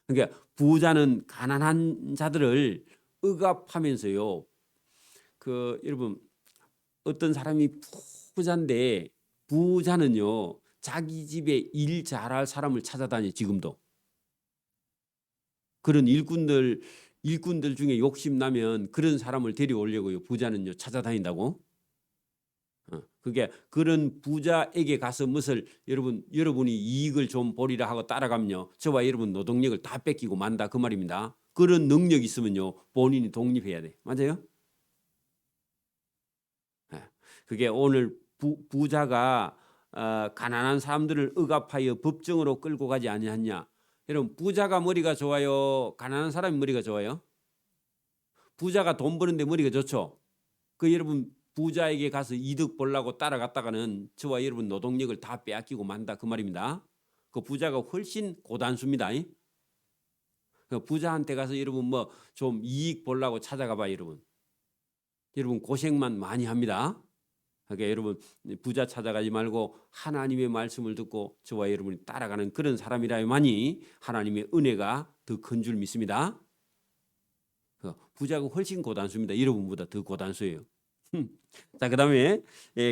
그러니까 부자는 가난한 자들을 억압하면서요, 여러분 어떤 사람이 부자인데, 부자는요 자기 집에 일 잘할 사람을 찾아다녀. 지금도 그런 일꾼들 중에 욕심 나면 그런 사람을 데려오려고요 부자는요 찾아다닌다고. 그게 그런 부자에게 가서 무엇을 여러분이 이익을 좀 보리라 하고 따라가면요 저와 여러분 노동력을 다 뺏기고 만다, 그 말입니다. 그런 능력이 있으면요 본인이 독립해야 돼. 맞아요? 그게 오늘 부자가 가난한 사람들을 억압하여 법정으로 끌고 가지 아니하냐. 여러분 부자가 머리가 좋아요, 가난한 사람이 머리가 좋아요? 부자가 돈 버는데 머리가 좋죠. 여러분 부자에게 가서 이득 보려고 따라갔다가는 저와 여러분 노동력을 다 빼앗기고 만다, 그 말입니다. 그 부자가 훨씬 고단수입니다. 부자한테 가서 여러분 뭐 좀 이익 보려고 찾아가 봐. 여러분 고생만 많이 합니다. 그러니까 여러분 부자 찾아가지 말고 하나님의 말씀을 듣고 저와 여러분이 따라가는 그런 사람이라야만이 하나님의 은혜가 더 큰 줄 믿습니다. 부자가 훨씬 고단수입니다. 여러분보다 더 고단수예요. 자, 그다음에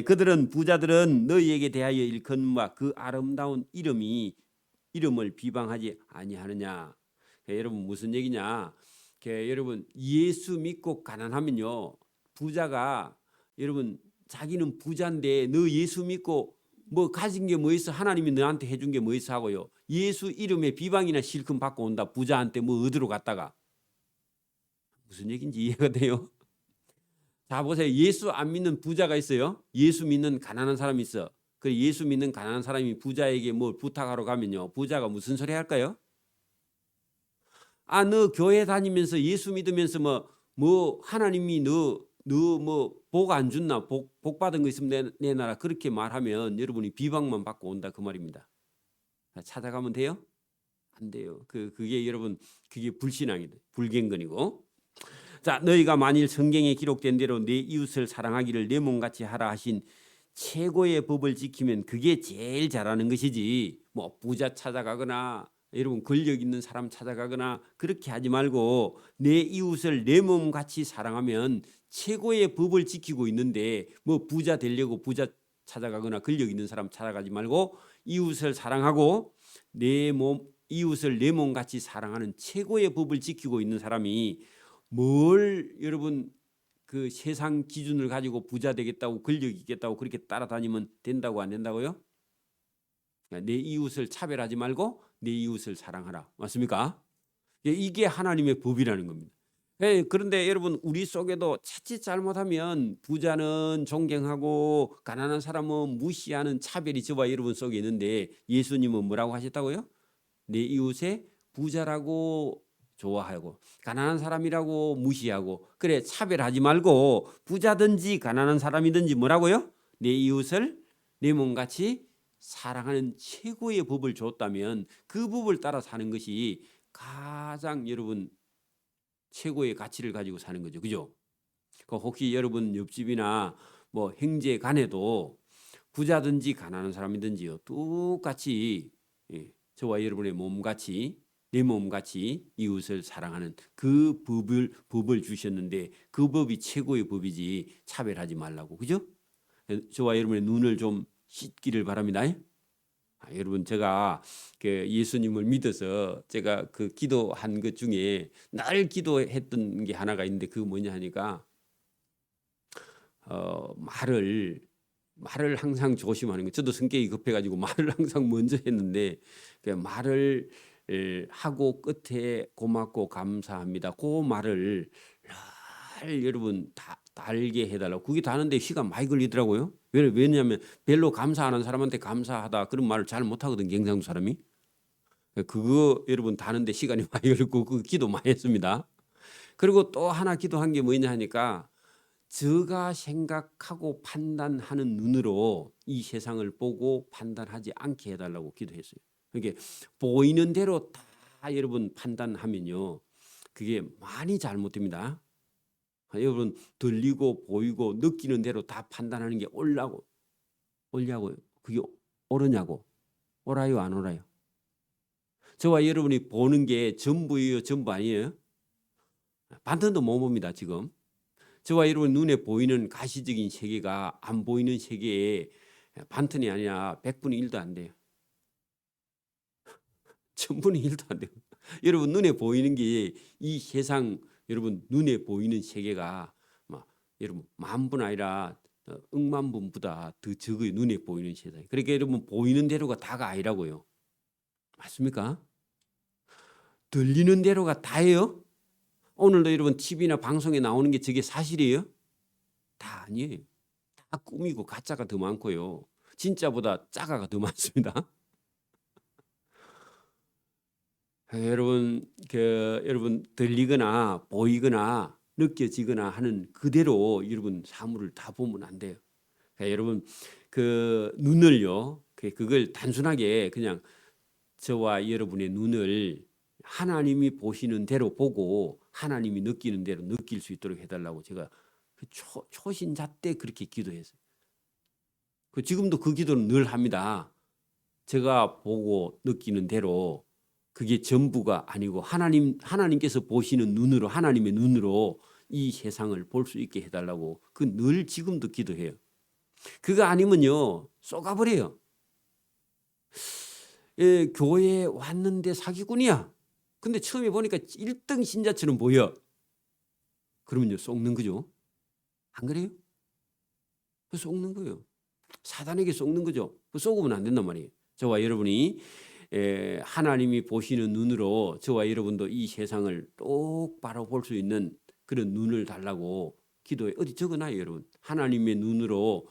그들은, 부자들은 너희에게 대하여 일컫는 바 그 아름다운 이름을 비방하지 아니하느냐. 여러분 무슨 얘기냐? 여러분 예수 믿고 가난하면요 부자가, 여러분 자기는 부자인데 너 예수 믿고 뭐 가진 게 뭐 있어? 하나님이 너한테 해준 게 뭐 있어 하고요 예수 이름에 비방이나 실컷 받고 온다. 부자한테 뭐 얻으러 갔다가. 무슨 얘기인지 이해가 돼요? 자, 보세요. 예수 안 믿는 부자가 있어요. 예수 믿는 가난한 사람이 있어. 그 예수 믿는 가난한 사람이 부자에게 뭘 부탁하러 가면요. 부자가 무슨 소리 할까요? 아, 너 교회 다니면서 예수 믿으면서 뭐 하나님이 너 뭐 복 안 줬나? 복 받은 거 있으면 내놔라. 그렇게 말하면 여러분이 비방만 받고 온다 그 말입니다. 찾아가면 돼요? 안 돼요. 그게 여러분 그게 불신앙이다. 불경건이고. 자, 너희가 만일 성경에 기록된 대로 내 이웃을 사랑하기를 내 몸같이 하라 하신 최고의 법을 지키면 그게 제일 잘하는 것이지. 뭐 부자 찾아가거나 여러분 권력 있는 사람 찾아가거나 그렇게 하지 말고 내 이웃을 내 몸같이 사랑하면 최고의 법을 지키고 있는데 뭐 부자 되려고 부자 찾아가거나 권력 있는 사람 찾아가지 말고 이웃을 사랑하고 이웃을 내 몸같이 사랑하는 최고의 법을 지키고 있는 사람이 뭘 여러분 그 세상 기준을 가지고 부자 되겠다고 권력 있겠다고 그렇게 따라다니면 된다고 안 된다고요? 내 이웃을 차별하지 말고 내 이웃을 사랑하라. 맞습니까? 이게 하나님의 법이라는 겁니다. 그런데 여러분 우리 속에도 자칫 잘못하면 부자는 존경하고 가난한 사람은 무시하는 차별이 저와 여러분 속에 있는데 예수님은 뭐라고 하셨다고요? 내 이웃의 부자라고 좋아하고 가난한 사람이라고 무시하고 그래 차별하지 말고 부자든지 가난한 사람이든지 뭐라고요? 내 이웃을 내 몸같이 사랑하는 최고의 법을 줬다면 그 법을 따라 사는 것이 가장 여러분 최고의 가치를 가지고 사는 거죠. 그죠? 혹시 여러분 옆집이나 뭐 형제 간에도 부자든지 가난한 사람이든지요 똑같이 저와 여러분의 몸같이 내 몸같이 이웃을 사랑하는 그 법을 주셨는데 그 법이 최고의 법이지 차별하지 말라고. 그죠? 저와 여러분의 눈을 좀 씻기를 바랍니다. 여러분 제가 그 예수님을 믿어서 제가 그 기도한 것 중에 늘 기도했던 게 하나가 있는데 그거 뭐냐 하니까 말을 항상 조심하는 거. 저도 성격이 급해가지고 말을 항상 먼저 했는데 그 말을 하고 끝에 고맙고 감사합니다. 그 말을 늘 여러분 다 알게 해달라고. 그게 다 하는데 시간 많이 걸리더라고요. 왜냐하면 별로 감사하는 사람한테 감사하다 그런 말을 잘 못하거든 경상도 사람이. 그거 여러분 다 하는데 시간이 많이 걸리고 그 기도 많이 했습니다. 그리고 또 하나 기도한 게 뭐냐 하니까 제가 생각하고 판단하는 눈으로 이 세상을 보고 판단하지 않게 해달라고 기도했어요. 그러니까 보이는 대로 다 여러분 판단하면요 그게 많이 잘못됩니다. 여러분 들리고 보이고 느끼는 대로 다 판단하는 게 옳냐고요. 그게 옳으냐고. 옳아요 안 옳아요? 저와 여러분이 보는 게 전부예요 전부 아니에요? 반턴도 못 봅니다 지금. 저와 여러분 눈에 보이는 가시적인 세계가 안 보이는 세계에 반턴이 아니라 100분의 1도 안 돼요. 1000분의 1도 안 돼요. 여러분 눈에 보이는 게 이 세상 여러분 눈에 보이는 세계가 여러분 만분 아니라 억만 분보다 더 적어요. 눈에 보이는 세상. 그러니까 여러분 보이는 대로가 다가 아니라고요. 맞습니까? 들리는 대로가 다예요. 오늘도 여러분 TV나 방송에 나오는 게 저게 사실이에요? 다 아니에요. 다 꿈이고 가짜가 더 많고요. 진짜보다 짜가가 더 많습니다. 여러분 들리거나 보이거나 느껴지거나 하는 그대로 여러분 사물을 다 보면 안 돼요. 여러분 그 눈을요. 그걸 단순하게 그냥 저와 여러분의 눈을 하나님이 보시는 대로 보고 하나님이 느끼는 대로 느낄 수 있도록 해달라고 제가 초신자 때 그렇게 기도했어요. 지금도 그 기도는 늘 합니다. 제가 보고 느끼는 대로 그게 전부가 아니고 하나님께서 보시는 눈으로 하나님의 눈으로 이 세상을 볼 수 있게 해달라고 그 늘 지금도 기도해요. 그거 아니면요 쏘가버려요. 교회에 왔는데 사기꾼이야. 근데 처음에 보니까 1등 신자처럼 보여. 그러면요 속는 거죠. 안 그래요? 속는 거예요. 사단에게 속는 거죠. 속으면 안 된단 말이에요. 저와 여러분이 하나님이 보시는 눈으로 저와 여러분도 이 세상을 똑바로 볼 수 있는 그런 눈을 달라고 기도에 어디 적어놔요, 여러분. 하나님의 눈으로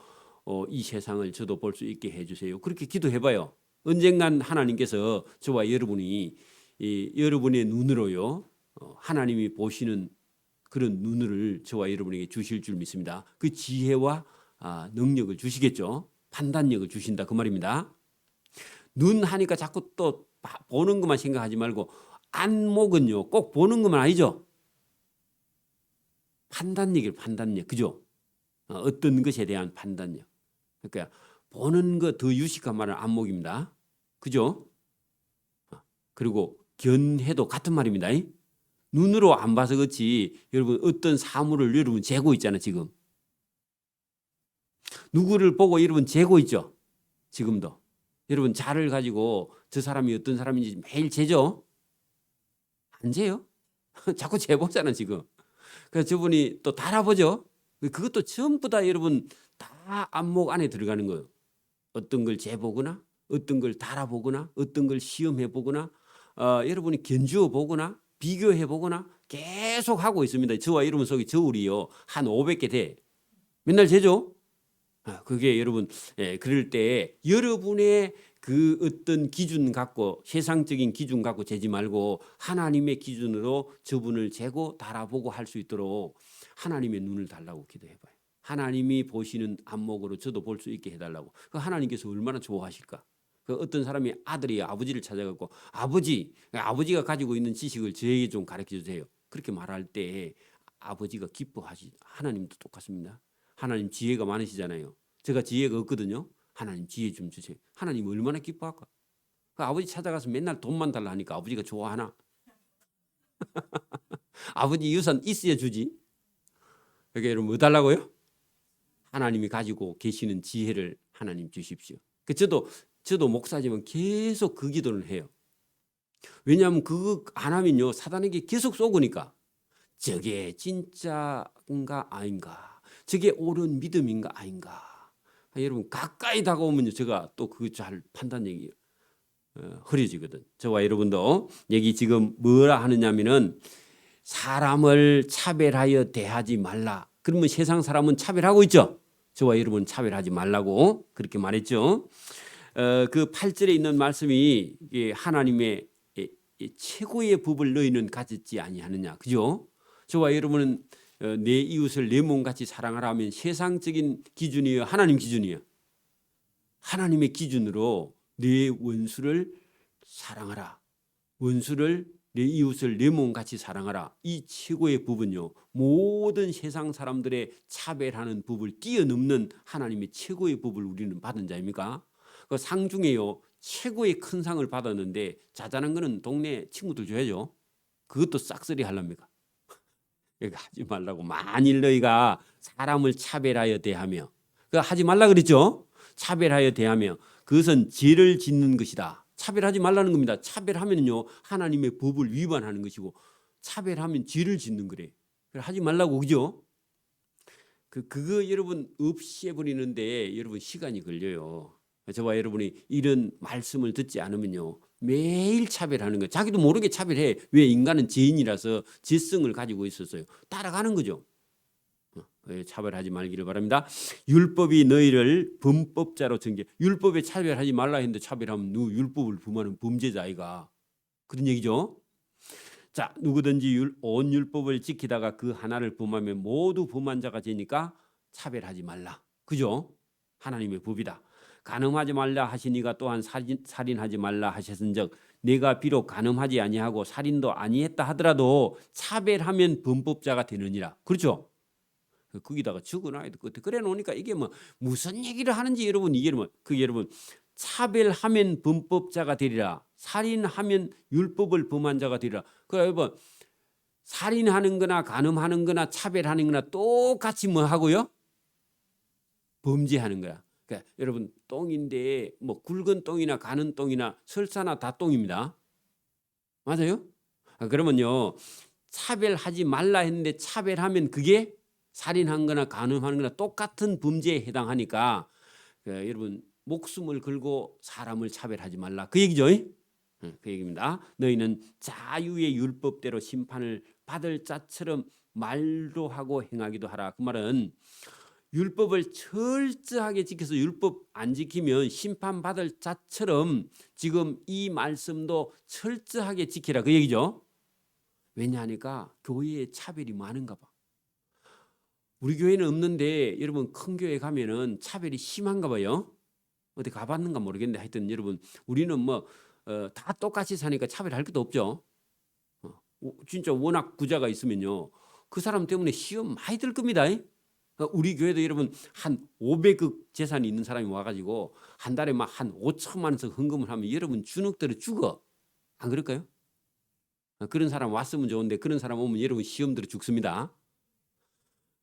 이 세상을 저도 볼 수 있게 해주세요. 그렇게 기도해봐요. 언젠간 하나님께서 저와 여러분이 여러분의 눈으로요, 하나님이 보시는 그런 눈을 저와 여러분에게 주실 줄 믿습니다. 그 지혜와 능력을 주시겠죠. 판단력을 주신다 그 말입니다. 눈 하니까 자꾸 또 보는 것만 생각하지 말고 안목은요 꼭 보는 것만 아니죠. 판단력 그죠? 어떤 것에 대한 판단력. 그러니까 보는 것 더 유식한 말은 안목입니다. 그죠? 그리고 견해도 같은 말입니다. 눈으로 안 봐서 그렇지 여러분 어떤 사물을 여러분 재고 있잖아요. 지금 누구를 보고 여러분 재고 있죠. 지금도 여러분 자를 가지고 저 사람이 어떤 사람인지 매일 재죠. 안 재요? 자꾸 재보잖아 지금. 그래서 저분이 또 달아보죠. 그것도 전부 다 여러분 다 안목 안에 들어가는 거예요. 어떤 걸 재보거나 어떤 걸 달아보거나 어떤 걸 시험해보거나 여러분이 견주어 보거나 비교해보거나 계속 하고 있습니다. 저와 여러분 속에 저울이요 한 500개 돼. 맨날 재죠. 그게 여러분 그럴 때 여러분의 그 어떤 기준 갖고 세상적인 기준 갖고 재지 말고 하나님의 기준으로 저분을 재고 달아보고 할 수 있도록 하나님의 눈을 달라고 기도해봐요. 하나님이 보시는 안목으로 저도 볼 수 있게 해달라고. 그 하나님께서 얼마나 좋아하실까. 그 어떤 사람이 아들이 아버지를 찾아가고 아버지가 가지고 있는 지식을 저에게 좀 가르쳐 주세요. 그렇게 말할 때 아버지가 기뻐하시. 하나님도 똑같습니다. 하나님 지혜가 많으시잖아요. 제가 지혜가 없거든요. 하나님 지혜 좀 주세요. 하나님 얼마나 기뻐할까. 그 아버지 찾아가서 맨날 돈만 달라 하니까 아버지가 좋아하나. 아버지 유산 있어야 주지. 그러니까 여러분 뭐 달라고요? 하나님이 가지고 계시는 지혜를 하나님 주십시오. 저도 목사지만 계속 그 기도를 해요. 왜냐하면 그거 안 하면요 사단에게 계속 쏘으니까 저게 진짜인가 아닌가, 저게 옳은 믿음인가 아닌가. 여러분 가까이 다가오면요 제가 또 그거 잘 판단력이 흐려지거든. 저와 여러분도 여기 지금 뭐라 하느냐면은 사람을 차별하여 대하지 말라. 그러면 세상 사람은 차별하고 있죠. 저와 여러분 차별하지 말라고 그렇게 말했죠. 그 8절에 있는 말씀이 하나님의 최고의 법을 너희는 가졌지 아니하느냐. 그죠? 저와 여러분은 내 이웃을 내 몸같이 사랑하라 하면 세상적인 기준이에요? 하나님 기준이에요? 하나님의 기준으로 내 원수를 사랑하라. 원수를 내 이웃을 내 몸같이 사랑하라. 이 최고의 법은요. 모든 세상 사람들의 차별하는 법을 뛰어넘는 하나님의 최고의 법을 우리는 받은 자입니까? 그 상 중에요. 최고의 큰 상을 받았는데 자잘한 거는 동네 친구들 줘야죠. 그것도 싹쓸이 하랍니까? 하지 말라고. 만일 너희가 사람을 차별하여 대하며, 그 하지 말라 그랬죠. 차별하여 대하며 그것은 죄를 짓는 것이다. 차별하지 말라는 겁니다. 차별하면요 하나님의 법을 위반하는 것이고 차별하면 죄를 짓는 거래. 하지 말라고. 그죠? 그거 여러분 없애버리는데 여러분 시간이 걸려요. 저와 여러분이 이런 말씀을 듣지 않으면요 매일 차별하는 거예요. 자기도 모르게 차별해. 왜? 인간은 죄인이라서 죄성을 가지고 있었어요. 따라가는 거죠. 차별하지 말기를 바랍니다. 율법이 너희를 범법자로 정죄. 율법에 차별하지 말라 했는데 차별하면 누 율법을 범하는 범죄자 아이가. 그런 얘기죠. 자, 누구든지 온 율법을 지키다가 그 하나를 범하면 모두 범한 자가 되니까 차별하지 말라. 그죠? 하나님의 법이다. 간음하지 말라 하시니가 또한 살인하지 말라 하셨은즉 내가 비록 간음하지 아니하고 살인도 아니했다 하더라도 차별하면 범법자가 되느니라. 그렇죠? 거기다가 적어놔야 될 것 같아. 그래 놓으니까 이게 뭐 무슨 얘기를 하는지 여러분 이게 뭐 그 여러분 차별하면 범법자가 되리라. 살인하면 율법을 범한 자가 되리라. 그 여러분 살인하는 거나 간음하는 거나 차별하는 거나 똑같이 뭐 하고요? 범죄하는 거야. 그러니까 여러분 똥인데 뭐 굵은 똥이나 가는 똥이나 설사나 다 똥입니다. 맞아요? 그러면요 차별하지 말라 했는데 차별하면 그게 살인한 거나 간음하는 거나 똑같은 범죄에 해당하니까 여러분 목숨을 걸고 사람을 차별하지 말라. 그 얘기죠. 그 얘기입니다. 너희는 자유의 율법대로 심판을 받을 자처럼 말도 하고 행하기도 하라. 그 말은 율법을 철저하게 지켜서 율법 안 지키면 심판받을 자처럼 지금 이 말씀도 철저하게 지키라 그 얘기죠. 왜냐하니까 교회에 차별이 많은가 봐. 우리 교회는 없는데 여러분 큰 교회 가면은 차별이 심한가 봐요. 어디 가봤는가 모르겠는데 하여튼 여러분 우리는 뭐 다 똑같이 사니까 차별할 것도 없죠. 진짜 워낙 부자가 있으면요. 그 사람 때문에 시험 많이 들 겁니다. 우리 교회도 여러분 한 500억 재산이 있는 사람이 와가지고 한 달에 막 한 5천만 원씩 헌금을 하면 여러분 주눅들어 죽어. 안 그럴까요? 그런 사람 왔으면 좋은데 그런 사람 오면 여러분 시험 들어 죽습니다.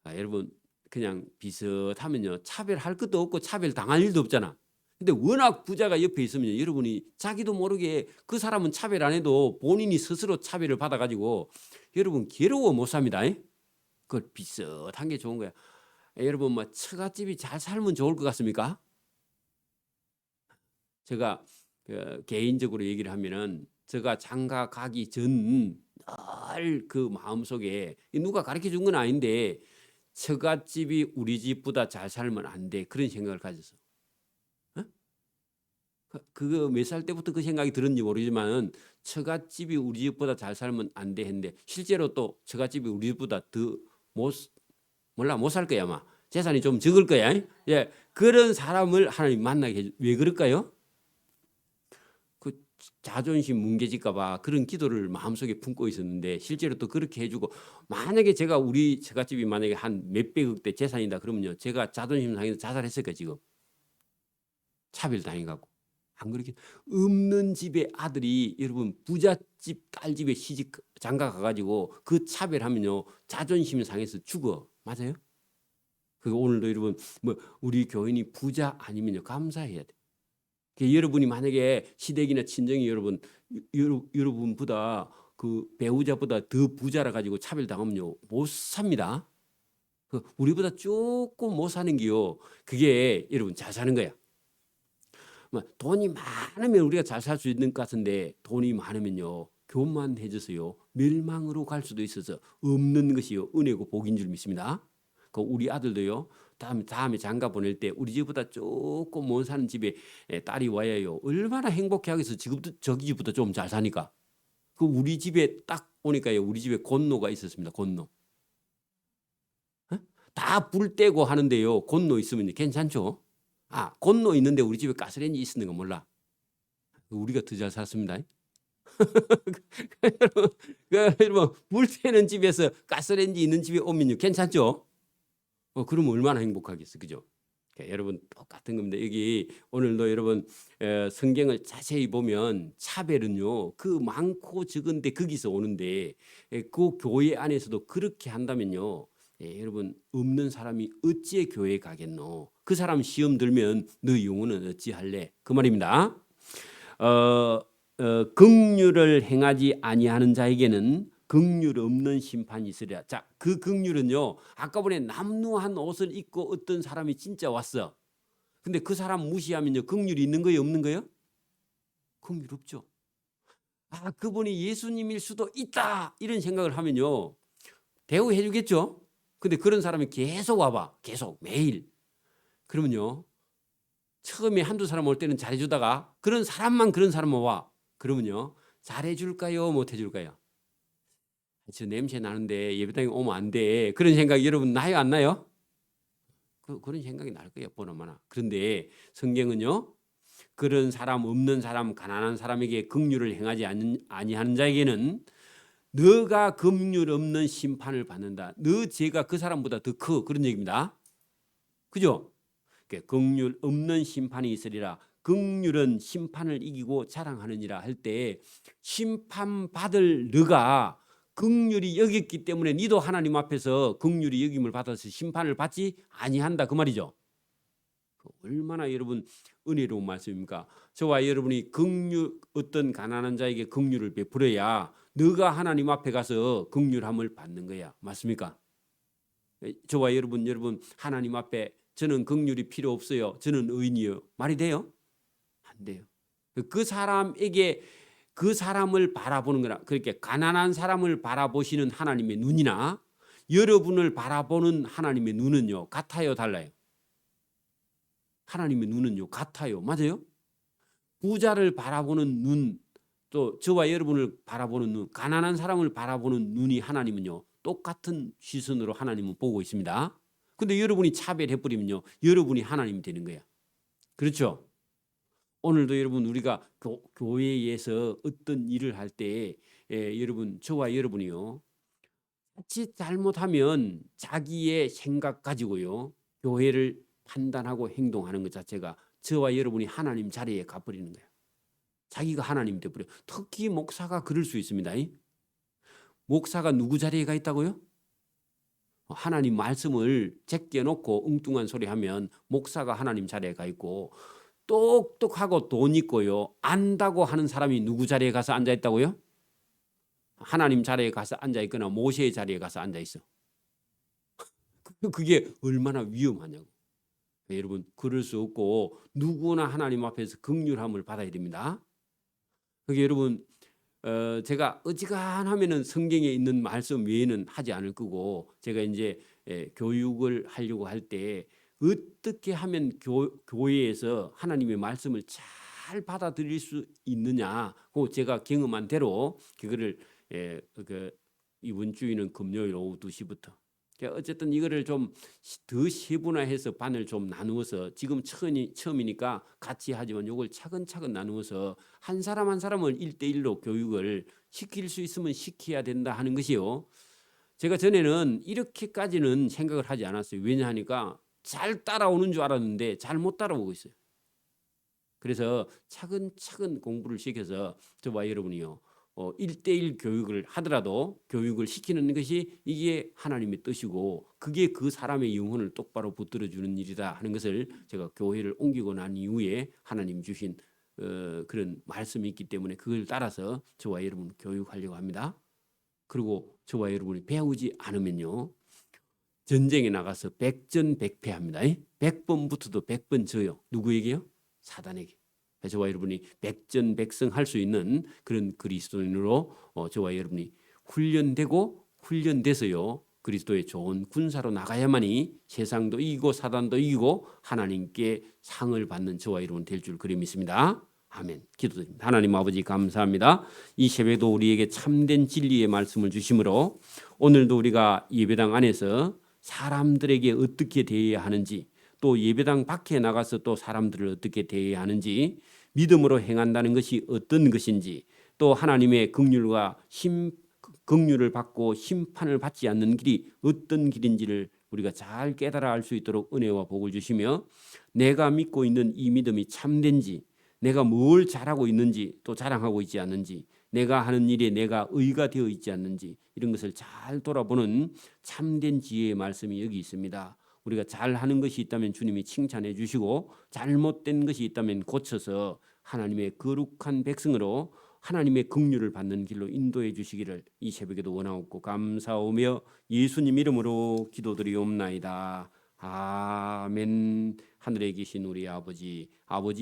여러분 그냥 비슷하면요. 차별할 것도 없고 차별 당할 일도 없잖아. 근데 워낙 부자가 옆에 있으면 여러분이 자기도 모르게 그 사람은 차별 안 해도 본인이 스스로 차별을 받아가지고 여러분 괴로워 못 삽니다. 그걸 비슷한 게 좋은 거야. 여러분 뭐 처갓집이 잘 살면 좋을 것 같습니까? 제가 개인적으로 얘기를 하면은 제가 장가 가기 전 늘 그 마음속에 누가 가르쳐 준 건 아닌데 처갓집이 우리 집보다 잘 살면 안 돼 그런 생각을 가졌어. 그거 몇 살 때부터 그 생각이 들었는지 모르지만 처갓집이 우리 집보다 잘 살면 안 돼 했는데 실제로 또 처갓집이 우리 집보다 더 못 살 거야 아마. 재산이 좀 적을 거야. 예, 그런 사람을 하나님 만나게 해줘. 왜 그럴까요? 그 자존심 뭉개질까 봐 그런 기도를 마음속에 품고 있었는데 실제로 또 그렇게 해주고 만약에 제가 우리 처갓집이 만약에 한 몇백억대 재산이다 그러면요 제가 자존심 상해서 자살했을 거예요 지금. 차별당해가고. 안 그렇게 없는 집의 아들이 여러분 부잣집 딸집에 시집 장가 가가지고 그 차별하면요 자존심 상해서 죽어. 맞아요? 그 오늘도 여러분 뭐 우리 교인이 부자 아니면요 감사해야 돼. 여러분이 만약에 시댁이나 친정이 여러분보다 그 배우자보다 더 부자라 가지고 차별당하면요 못 삽니다. 우리보다 조금 못 사는 게요 그게 여러분 잘 사는 거야. 돈이 많으면 우리가 잘 살 수 있는 것 같은데 돈이 많으면요 교만해져서요 멸망으로 갈 수도 있어서 없는 것이요 은혜고 복인 줄 믿습니다. 우리 아들도요 다음에 장가 보낼 때 우리 집보다 조금 못 사는 집에 딸이 와야요 얼마나 행복해 하겠어. 저기 집보다 좀 잘 사니까. 우리 집에 딱 오니까요 우리 집에 곤노가 있었습니다. 곤노. 다 불 떼고 하는데요 곤노 있으면 괜찮죠. 곤노 있는데 우리 집에 가스레인지 있는 거 몰라. 우리가 더 잘 살았습니다. 여러분 불 떼는 집에서 가스레인지 있는 집에 오면요 괜찮죠. 그러면 얼마나 행복하겠어, 그죠? 여러분 똑같은 겁니다. 여기 오늘도 여러분 성경을 자세히 보면 차별은요 그 많고 적은데 거기서 오는데 그 교회 안에서도 그렇게 한다면요 여러분 없는 사람이 어찌 교회에 가겠노? 그 사람 시험 들면 너 영혼은 어찌할래? 그 말입니다. 긍휼을 행하지 아니하는 자에게는 긍휼 없는 심판이 있으리라. 자, 그 긍휼은요 아까 보니 남루한 옷을 입고 어떤 사람이 진짜 왔어. 근데 그 사람 무시하면요 긍휼이 있는 거예요 없는 거예요? 긍휼 없죠. 그분이 예수님일 수도 있다 이런 생각을 하면요 대우해 주겠죠. 근데 그런 사람이 계속 와봐. 계속 매일. 그러면요 처음에 한두 사람 올 때는 잘해주다가 그런 사람만 와. 그러면요 잘해줄까요 못 해줄까요? 저 냄새 나는데 예배당에 오면 안 돼. 그런 생각 여러분 나요 안 나요? 그런 생각이 날 거예요 보나마나. 그런데 성경은요 그런 사람 없는 사람 가난한 사람에게 긍휼을 행하지 아니하는 자에게는 너가 긍휼 없는 심판을 받는다. 너 죄가 그 사람보다 더 커. 그런 얘기입니다. 그죠? 긍휼 없는 심판이 있으리라. 긍휼은 심판을 이기고 자랑하느니라 할 때 심판받을 너가 긍휼이 여겼기 때문에 니도 하나님 앞에서 긍휼이 여김을 받아서 심판을 받지 아니한다 그 말이죠. 얼마나 여러분 은혜로운 말씀입니까? 저와 여러분이 어떤 가난한 자에게 긍휼을 베풀어야 너가 하나님 앞에 가서 긍휼함을 받는 거야. 맞습니까? 저와 여러분 하나님 앞에 저는 긍휼이 필요 없어요. 저는 의인이요. 말이 돼요? 안 돼요. 그 사람에게 그 사람을 바라보는 거라. 그렇게 가난한 사람을 바라보시는 하나님의 눈이나 여러분을 바라보는 하나님의 눈은요, 같아요, 달라요? 하나님의 눈은요, 같아요. 맞아요? 부자를 바라보는 눈, 또 저와 여러분을 바라보는 눈, 가난한 사람을 바라보는 눈이 하나님은요, 똑같은 시선으로 하나님은 보고 있습니다. 근데 여러분이 차별해버리면요, 여러분이 하나님이 되는 거야. 그렇죠? 오늘도 여러분 우리가 교회에서 어떤 일을 할 때 여러분, 저와 여러분이요, 자칫 잘못하면 자기의 생각 가지고요, 교회를 판단하고 행동하는 것 자체가 저와 여러분이 하나님 자리에 가버리는 거예요. 자기가 하나님이 되어버려요. 특히 목사가 그럴 수 있습니다. 목사가 누구 자리에 가 있다고요? 하나님 말씀을 제껴놓고 엉뚱한 소리 하면 목사가 하나님 자리에 가 있고, 똑똑하고 돈 있고요, 안다고 하는 사람이 누구 자리에 가서 앉아 있다고요? 하나님 자리에 가서 앉아 있거나 모세의 자리에 가서 앉아 있어. 그게 얼마나 위험하냐고. 여러분, 그럴 수 없고 누구나 하나님 앞에서 긍휼함을 받아야 됩니다. 그게 여러분, 제가 어지간하면은 성경에 있는 말씀 외에는 하지 않을 거고, 제가 이제 교육을 하려고 할 때 어떻게 하면 교회에서 하나님의 말씀을 잘 받아들일 수 있느냐, 그 제가 경험한 대로 그거를 이번 주에는 금요일 오후 2시부터 어쨌든 이거를 좀 더 세분화해서 반을 좀 나누어서, 지금 처음이니까 같이 하지만 이걸 차근차근 나누어서 한 사람 한 사람을 1대1로 교육을 시킬 수 있으면 시켜야 된다 하는 것이요. 제가 전에는 이렇게까지는 생각을 하지 않았어요. 왜냐하니까 잘 따라오는 줄 알았는데 잘 못 따라오고 있어요. 그래서 차근차근 공부를 시켜서 저와 여러분이요, 1대1 교육을 하더라도 교육을 시키는 것이 이게 하나님의 뜻이고, 그게 그 사람의 영혼을 똑바로 붙들어 주는 일이다 하는 것을 제가 교회를 옮기고 난 이후에 하나님 주신 그런 말씀이 있기 때문에 그걸 따라서 저와 여러분 교육하려고 합니다. 그리고 저와 여러분이 배우지 않으면요, 전쟁에 나가서 백전백패합니다. 100번 붙어도 100번 져요. 누구에게요? 사단에게. 저와 여러분이 백전백승할 수 있는 그런 그리스도인으로 저와 여러분이 훈련되고 훈련돼서요, 그리스도의 좋은 군사로 나가야만이 세상도 이기고 사단도 이기고 하나님께 상을 받는 저와 여러분 될 줄 그리 믿습니다. 아멘. 기도드립니다. 하나님 아버지 감사합니다. 이 새벽도 우리에게 참된 진리의 말씀을 주심으로 오늘도 우리가 예배당 안에서 사람들에게 어떻게 대해야 하는지, 또 예배당 밖에 나가서 또 사람들을 어떻게 대해야 하는지, 믿음으로 행한다는 것이 어떤 것인지, 또 하나님의 긍휼을 받고 심판을 받지 않는 길이 어떤 길인지를 우리가 잘 깨달아 알 수 있도록 은혜와 복을 주시며, 내가 믿고 있는 이 믿음이 참된지, 내가 뭘 잘하고 있는지 또 자랑하고 있지 않는지, 내가 하는 일에 내가 의가 되어 있지 않는지, 이런 것을 잘 돌아보는 참된 지혜의 말씀이 여기 있습니다. 우리가 잘하는 것이 있다면 주님이 칭찬해 주시고, 잘못된 것이 있다면 고쳐서 하나님의 거룩한 백성으로 하나님의 긍휼을 받는 길로 인도해 주시기를 이 새벽에도 원하옵고 감사하며 예수님 이름으로 기도드리옵나이다. 아멘. 하늘에 계신 우리 아버지, 아버지의